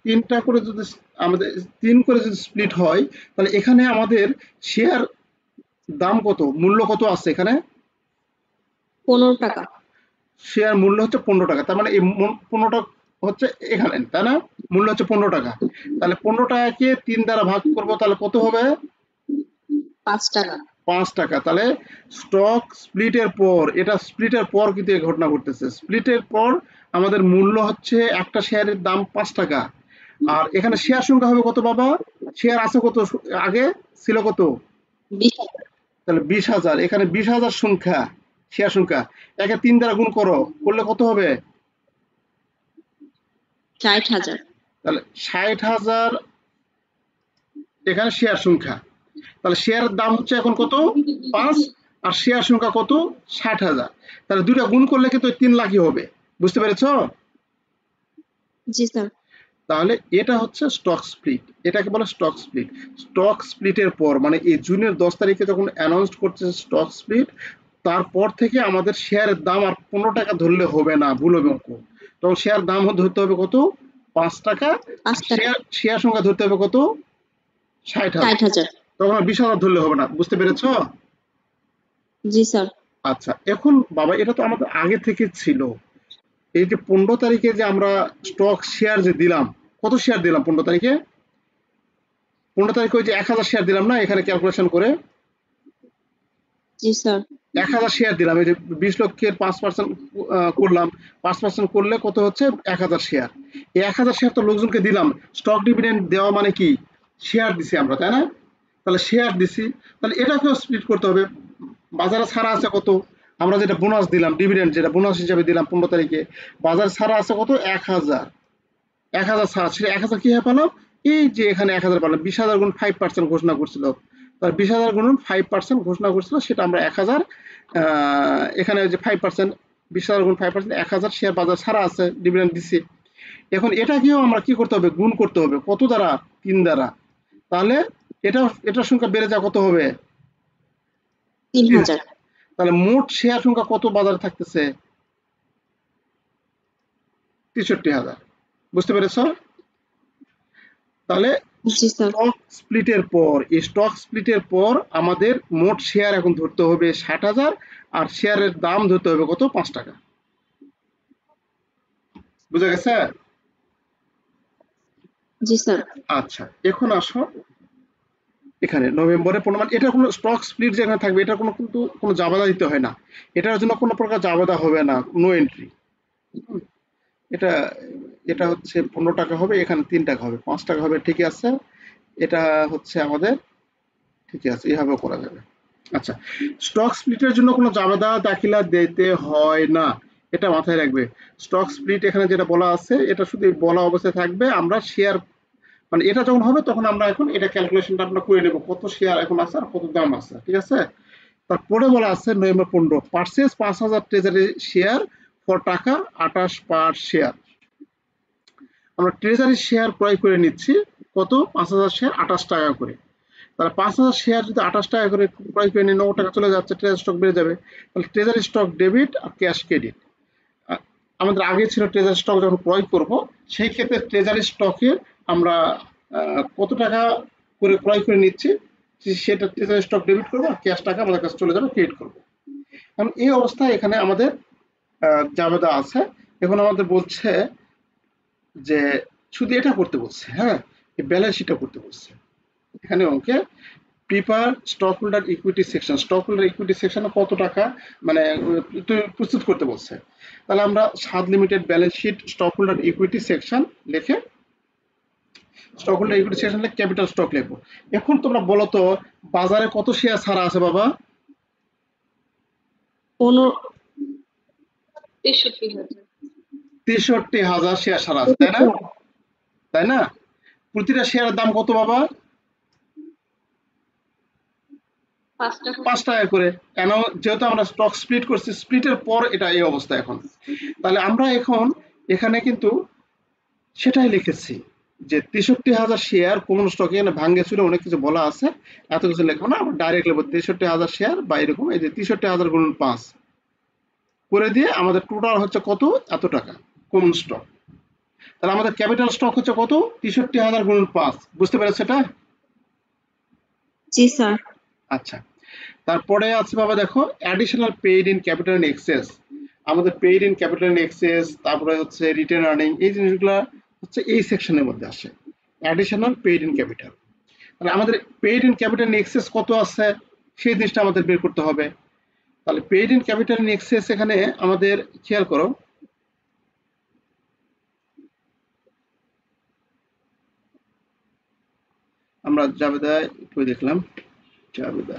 3টা করে যদি আমাদের 3 করে যদি স্প্লিট হয়, তাহলে এখানে আমাদের শেয়ার দাম কত, মূল্য কত আছে এখানে? 15 টাকা। শেয়ার মূল্য হচ্ছে 15 টাকা। তার মানে এই 15টা হচ্ছে এখানে, তাই না? মূল্য হচ্ছে 15 টাকা। তাহলে 15 টাকাকে 3 দ্বারা ভাগ করব, তাহলে কত হবে 5 টাকা। 5 টাকা। তাহলে স্টক স্প্লিটের পর, এটা স্প্লিটের পর কিন্তু এই ঘটনা ঘটতেছে, স্প্লিটের পর আমাদের মূল্য হচ্ছে একটা শেয়ারের দাম 5 টাকা। আর এখানে শেয়ার সংখ্যা হবে কত বাবা? শেয়ার আছে কত, আগে ছিল কত? 20 টাকা। তাহলে 20,000, এখানে 20,000 সংখ্যা, শেয়ার সংখ্যা, একে 3 দ্বারা গুণ করলে কত হবে? 60,000। তাহলে 60,000 এখানে শেয়ার সংখ্যা। তাহলে শেয়ারের দাম হচ্ছে এখন কত 5, আর শেয়ার সংখ্যা কত 60,000। তাহলে দুইটা গুণ করলে কিন্তু 3 লাখই হবে। বুঝতে পেরেছ? জি স্যার। তাহলে এটা হচ্ছে স্টক স্প্লিট, এটাকে বলে স্টক স্প্লিট। স্টক স্প্লিটের পর, মানে এই জুনের 10 তারিখে যখন অ্যানাউন্স করছে স্টক স্প্লিট, তারপর থেকে আমাদের শেয়ারের দাম আর 15 টাকা ধরলে হবে না, ভুল হবে অঙ্ক। তখন শেয়ার দাম ধরতে হবে কত 5 টাকা, 5 টাকা। শেয়ার সংখ্যা ধরতে হবে কত 60,000। 60,000। তখন 20,000 ধরলে হবে না। বুঝতে পেরেছ? জি স্যার। আচ্ছা, এখন বাবা এটা তো আমাদের আগে থেকে ছিল। এই যে 15 তারিখে যে আমরা স্টক শেয়ার যে দিলাম, কত শেয়ার দিলাম 15 তারিখে? 15 তারিখে ওই যে 1,000 শেয়ার দিলাম না, এখানে ক্যালকুলেশন করে জি স্যার। 1,000 শেয়ার দিলাম। এই যে 20 লক্ষের 5% করলাম, 5% করলে কত হচ্ছে 1,000 শেয়ার। এই 1,000 শেয়ার তো লোকজনকে দিলাম। স্টক ডিভিডেন্ড দেওয়া মানে কি, শেয়ার দিছি আমরা, তাই না? তাহলে শেয়ার দিছি, তাহলে এটাকেও স্প্লিট করতে হবে। বাজারে ছাড়া আছে কত, আমরা যেটা বোনাস দিলাম, ডিভিডেন্ড যেটা বোনাস হিসাবে দিলাম 15 তারিখে, বাজারে ছাড়া আছে কত 1,000। 1,000 ছাড়া, সেটা 1,000 কি হয়ে পেলাম, এই যে এখানে 1,000 পেলাম, 20,000 গুণ 5% ঘোষণা করছিল, তার 20,000 গুণ 5% ঘোষণা করছিল, সেটা আমরা 1,000, এখানে যে 5%, 20,000 গুণ 5%, 1,000 শেয়ার বাজার ছাড়া আছে, ডিভিডেন্ড দিছি। এখন এটাকেও আমরা কি করতে হবে, গুণ করতে হবে, কত দ্বারা? 3 দ্বারা। তাহলে এটার সংখ্যা বেড়ে যা কত হবে 3,000। তাহলে মোট শেয়ার সংখ্যা কত বাজারে থাকতেছে 63,000। বুঝতে পেরেছ? তাহলে জি স্যার। স্টক স্প্লিটের পর এই স্টক স্প্লিটের পর আমাদের মোট শেয়ার এখন ধরতে হবে 60,000 আর শেয়ারের দাম ধরতে হবে কত 5 টাকা। বুঝা গেছে? জি স্যার। আচ্ছা এখন আসো এখানে নভেম্বরের 15 এটা কোনো স্টক স্প্লিট যেখানে থাকবে এটা কিন্তু কোনো জাবেদা দিতে হয় না, এটার জন্য কোনো প্রকার জাবেদা হবে না, নো এন্ট্রি। এটা এটা হচ্ছে 15 টাকা হবে, এখানে 3 টাকা হবে, 5 টাকা হবে, ঠিক আছে। এটা হচ্ছে আমাদের ঠিক আছে, এভাবেও করা যাবে। আচ্ছা, স্টক স্প্লিটের জন্য কোনো জাবেদা দাখিলা দিতে হয় না, এটা মাথায় রাখবে। স্টক স্প্লিট এখানে যেটা বলা আছে এটা শুধু বলা অবস্থায় থাকবে, আমরা শেয়ার মানে এটা যখন হবে তখন আমরা এখন এটা ক্যালকুলেশনটা আমরা করে নেব কত শেয়ার এখন আছে আর কত দাম আছে, ঠিক আছে। তারপরে বলা আছে November 15 purchase 5,000 treasury share for টাকা 28 পার শেয়ার। আমরা ট্রেজারি শেয়ার ক্রয় করে নিচ্ছি কত 5,000 শেয়ার 28 টাকা করে। তাহলে 5,000 শেয়ার যদি 28 টাকা করে ক্রয় করে নিই 9 টাকা চলে যাচ্ছে, ট্রেজারি স্টক বেড়ে যাবে। তাহলে ট্রেজারি স্টক ডেবিট আর ক্যাশ ক্রেডিট। আমাদের আগে ছিল ট্রেজারি স্টক যখন ক্রয় করব সেই ক্ষেত্রে ট্রেজারি স্টকে আমরা কত টাকা করে ক্রয় করে নিচ্ছি সেটা ট্রেজারি স্টক ডেবিট করবো আর ক্যাশ টাকা আমাদের কাছে চলে যাবে ক্রেডিট করবো। এখন এই অবস্থায় এখানে আমাদের জাবেদা আছে। এখন আমাদের বলছে যে শুধু এটা করতে বলছে, হ্যাঁ এই ব্যালেন্স শিটটা করতে বলছে। এখানে অঙ্কে prepare stock holder equity section, stock holder equity সেকশনে কত টাকা মানে প্রস্তুত করতে বলছে। তাহলে আমরা Swad limited balance sheet stock holder equity section লিখে স্টক হোল্ডার ইকুইটি সেকশন লিখে ক্যাপিটাল স্টক লিখবো। এখন তোমরা বলো তো বাজারে কত শেয়ার ছাড়া আছে বাবা? 63,000 শেয়ার ছাড়া আছে, তাই না? তাই না? প্রতিটা শেয়ারের দাম কত বাবা? 5 টাকা করে। কেন? যেহেতু আমরা স্টক স্প্লিট করছি, স্প্লিটের পর এটা এই অবস্থা এখন। তাহলে আমরা এখন এখানে কিন্তু সেটাই লিখেছি যে 63,000 শেয়ার কমন স্টকে, এখানে ভাঙ্গে চুরে অনেক কিছু বলা আছে, এত কিছু লিখবো না, আমরা ডাইরেক্ট লিখবো 63,000 শেয়ার বা এরকম এই যে 63,000 গুণন 5 করে দিয়ে আমাদের টোটাল হচ্ছে কত এত টাকা কমন স্টক। তাহলে আমাদের ক্যাপিটাল স্টক হচ্ছে কত 63,000 গুণন 5। বুঝতে পেরেছ সেটা? জি স্যার। আচ্ছা, তারপরে আছে বাবা দেখো additional paid in capital in excess. আমাদের paid in capital in excess, তারপরে হচ্ছে রিটেন আর্নিং, এই জিনিসগুলো হচ্ছে এই সেকশনের মধ্যে আসে অ্যাডিশনাল পেইড ইন ক্যাপিটাল। তাহলে আমাদের paid in capital in access কত আছে সেই জিনিসটা আমাদের বের করতে হবে। তাহলে paid in capital in access এখানে আমাদের খেয়াল করো আমরা জাবেদায় একটু দেখলাম জাবেদা,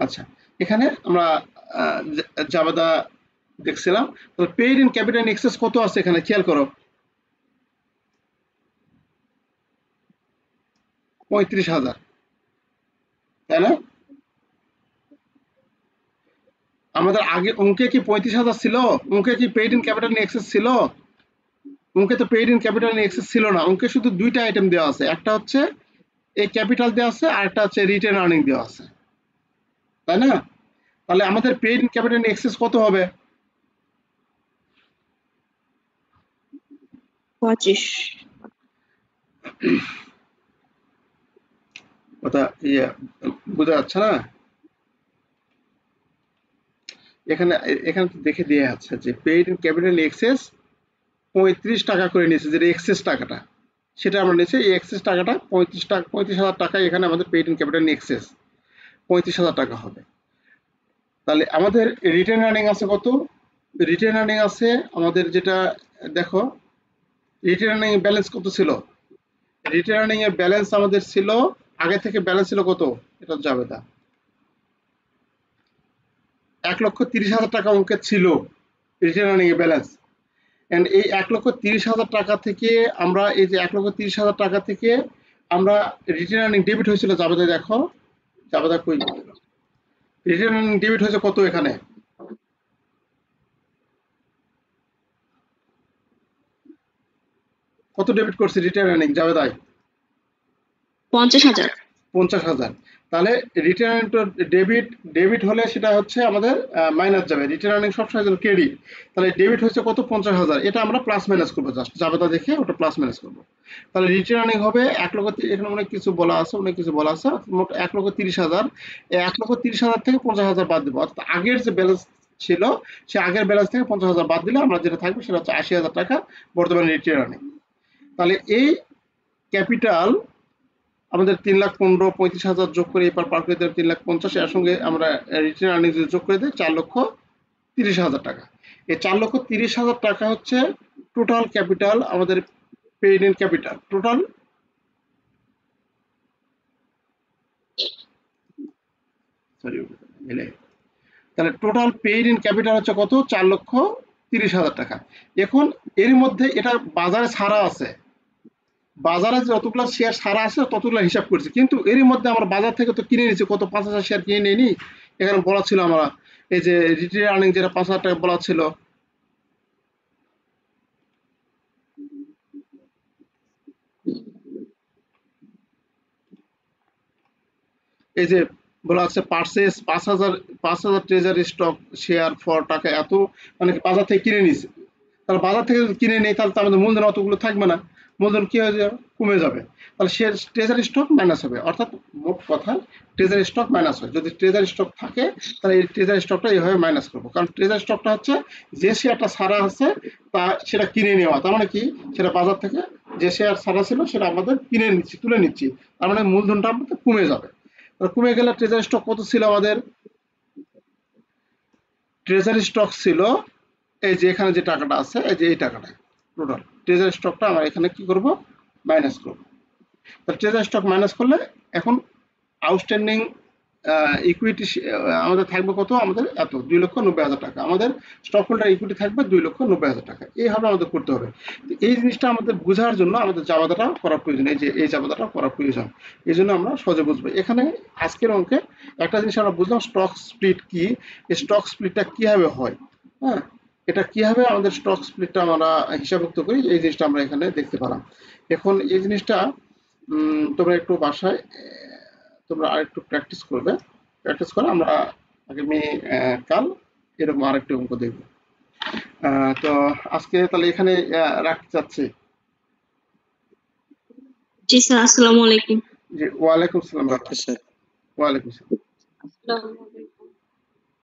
আচ্ছা এখানে আমরা জাবেদা দেখছিলাম। তাহলে paid in capital in access কত আছে এখানে খেয়াল করো 35,000, তাই না? আমাদের আগে অঙ্কে কি 35,000 ছিল? অঙ্কে কি paid in capital in access ছিল? অঙ্কে তো paid in capital in access ছিল না। অঙ্কে শুধু দুইটা আইটেম দেওয়া আছে, একটা হচ্ছে এই ক্যাপিটাল দেওয়া আছে আর একটা হচ্ছে রিটেন আর্নিং দেওয়া আছে, তাই না? তাহলে আমাদের paid in capital in access কত হবে? 25। কথা ইয়ে বোঝা যাচ্ছে না? এখানে এখানে দেখে দিয়ে আছে যে পেইড ইন ক্যাপিটাল এক্সেস 35 টাকা করে নিয়েছে, যেটা এক্সেস টাকাটা সেটা আমরা নিয়েছি। এই এক্সেস টাকাটা 35,000 টাকা এখানে আমাদের পেইড ইন ক্যাপিটাল এক্সেস 35,000 টাকা হবে। তাহলে আমাদের রিটেন আর্নিং আছে কত? রিটেন আর্নিং আছে আমাদের যেটা দেখো রিটেন আর্নিং ব্যালেন্স কত ছিল? রিটেন আর্নিং এর ব্যালেন্স আমাদের ছিল আগে থেকে ব্যালেন্স ছিল কত এটা যাবে তা 1,30,000 টাকা অঙ্কে ছিল রিটেন আর্নিং এর ব্যালেন্স। এন্ড এই 1,30,000 টাকা থেকে আমরা এই যে 1,30,000 টাকা থেকে আমরা রিটেন আর্নিং ডেবিট হয়েছিল জাবেদা, দেখো জাবেদা কই রিটেন আর্নিং ডেবিট হয়েছে কত এখানে? কত ডেবিট করছে রিটেন আর্নিং জাবেদায়? 50,000। 50,000। তাহলে রিটার্ন ডেবিট হলে সেটা হচ্ছে আমাদের মাইনাস যাবে, রিটার্ন আর্নিং সবসময় যেন ক্রেডিট। তাহলে ডেবিট হচ্ছে কত, 50,000, এটা আমরা প্লাস মাইনাস করবো, জাস্ট জাবেদা দেখে ওটা প্লাস মাইনাস করবো। তাহলে রিটার্ন আর্নিং হবে 1,00,000, এখানে অনেক কিছু বলা আছে, মোট 1,30,000। 1,30,000 থেকে 50,000 বাদ দেবো, অর্থাৎ আগের যে ব্যালেন্স ছিল সে আগের ব্যালেন্স থেকে 50,000 বাদ দিলে আমরা যেটা থাকবে সেটা হচ্ছে 80,000 টাকা বর্তমানে রিটার্ন আর্নিং। তাহলে এই ক্যাপিটাল আমাদের 3,15,000 35,000 যোগ করে এবার পার করে দেবে 3,50,000, এর সঙ্গে আমরা রিটার্ন আর্নিং যোগ করে দিই 4,30,000 টাকা। এই 4,30,000 টাকা হচ্ছে টোটাল ক্যাপিটাল, আমাদের পেইড ইন ক্যাপিটাল টোটাল। তাহলে টোটাল পেইড ইন ক্যাপিটাল হচ্ছে কত, 4,30,000 টাকা। এখন এর মধ্যে এটা বাজারে ছাড়া আছে, বাজারে যতগুলো শেয়ার ছাড়া আছে ততগুলো হিসাব করছি, কিন্তু এরই মধ্যে আমরা বাজার থেকে তো কিনে নিচ্ছি, কত 5,000 শেয়ার কিনে নিয়ে নি। এখানে বলা ছিল আমরা এই যে রিটেল আর্নিং যেটা 5,000 টাকা বলা ছিল, এই যে বলা আছে purchase 5,000 treasury stock share for টাকা এত, মানে বাজার থেকে কিনে নিয়েছে। তাহলে বাজার থেকে যদি কিনে নেই তাহলে তো আমাদের মূলধন অতগুলো থাকবে না, মূলধন কি হয়ে যাবে, কমে যাবে। তাহলে সে ট্রেজারি স্টক মাইনাস হবে, অর্থাৎ মোট কথা ট্রেজারি স্টক মাইনাস হয়। যদি ট্রেজারি স্টক থাকে তাহলে এই ট্রেজারি স্টকটা এইভাবে মাইনাস করবো, কারণ ট্রেজারি স্টকটা হচ্ছে যে শেয়ারটা ছাড়া আছে তা সেটা কিনে নেওয়া, তার মানে কি সেটা বাজার থেকে যে শেয়ার ছাড়া ছিল সেটা আমাদের কিনে নিচ্ছি, তুলে নিচ্ছি, তার মানে মূলধনটা আমাদের কমে যাবে। কমে গেলে ট্রেজারি স্টক কত ছিল আমাদের, ট্রেজারি স্টক ছিল এই যে এখানে যে টাকাটা আছে, এই যে এই টাকাটা টোটাল ট্রেজারি স্টকটা আমরা এখানে কি করব, মাইনাস করব। তো ট্রেজারি স্টক মাইনাস করলে এখন আউটস্ট্যান্ডিং ইকুইটি আমাদের থাকবে কত, আমাদের এত 2,90,000 টাকা, আমাদের স্টক হোল্ডার ইকুইটি থাকবে 2,90,000 টাকা। এইভাবে আমাদের করতে হবে। এই জিনিসটা আমাদের বোঝার জন্য আমাদের জাবেদাটা করা প্রয়োজন, এই যে এই জাবেদাটা করা প্রয়োজন, এই জন্য আমরা সহজে বুঝবো। এখানে আজকের অঙ্কে একটা জিনিস আমরা বুঝলাম, স্টক স্প্লিট কি, এই স্টক স্প্লিটটা কিভাবে হয়, হ্যাঁ, এটা কিভাবে আমাদের স্টক স্প্লিটটা আমরা হিসাবভুক্ত করি, এই জিনিসটা আমরা এখানে দেখতে পেলাম। এখন এই জিনিসটা তোমরা একটু বাসায় তোমরা আরেকটু প্র্যাকটিস করবে, প্র্যাকটিস করে আমরা আগামী কাল এরকম আরেকটু অঙ্ক দেখব। তো আজকে তাহলে এখানে রাখতে চাচ্ছি। জি স্যার, আসসালামু আলাইকুম। জি, ওয়ালাইকুম সালাম। Okay, sir. ওয়ালাইকুম সালাম। আসসালামু আলাইকুম।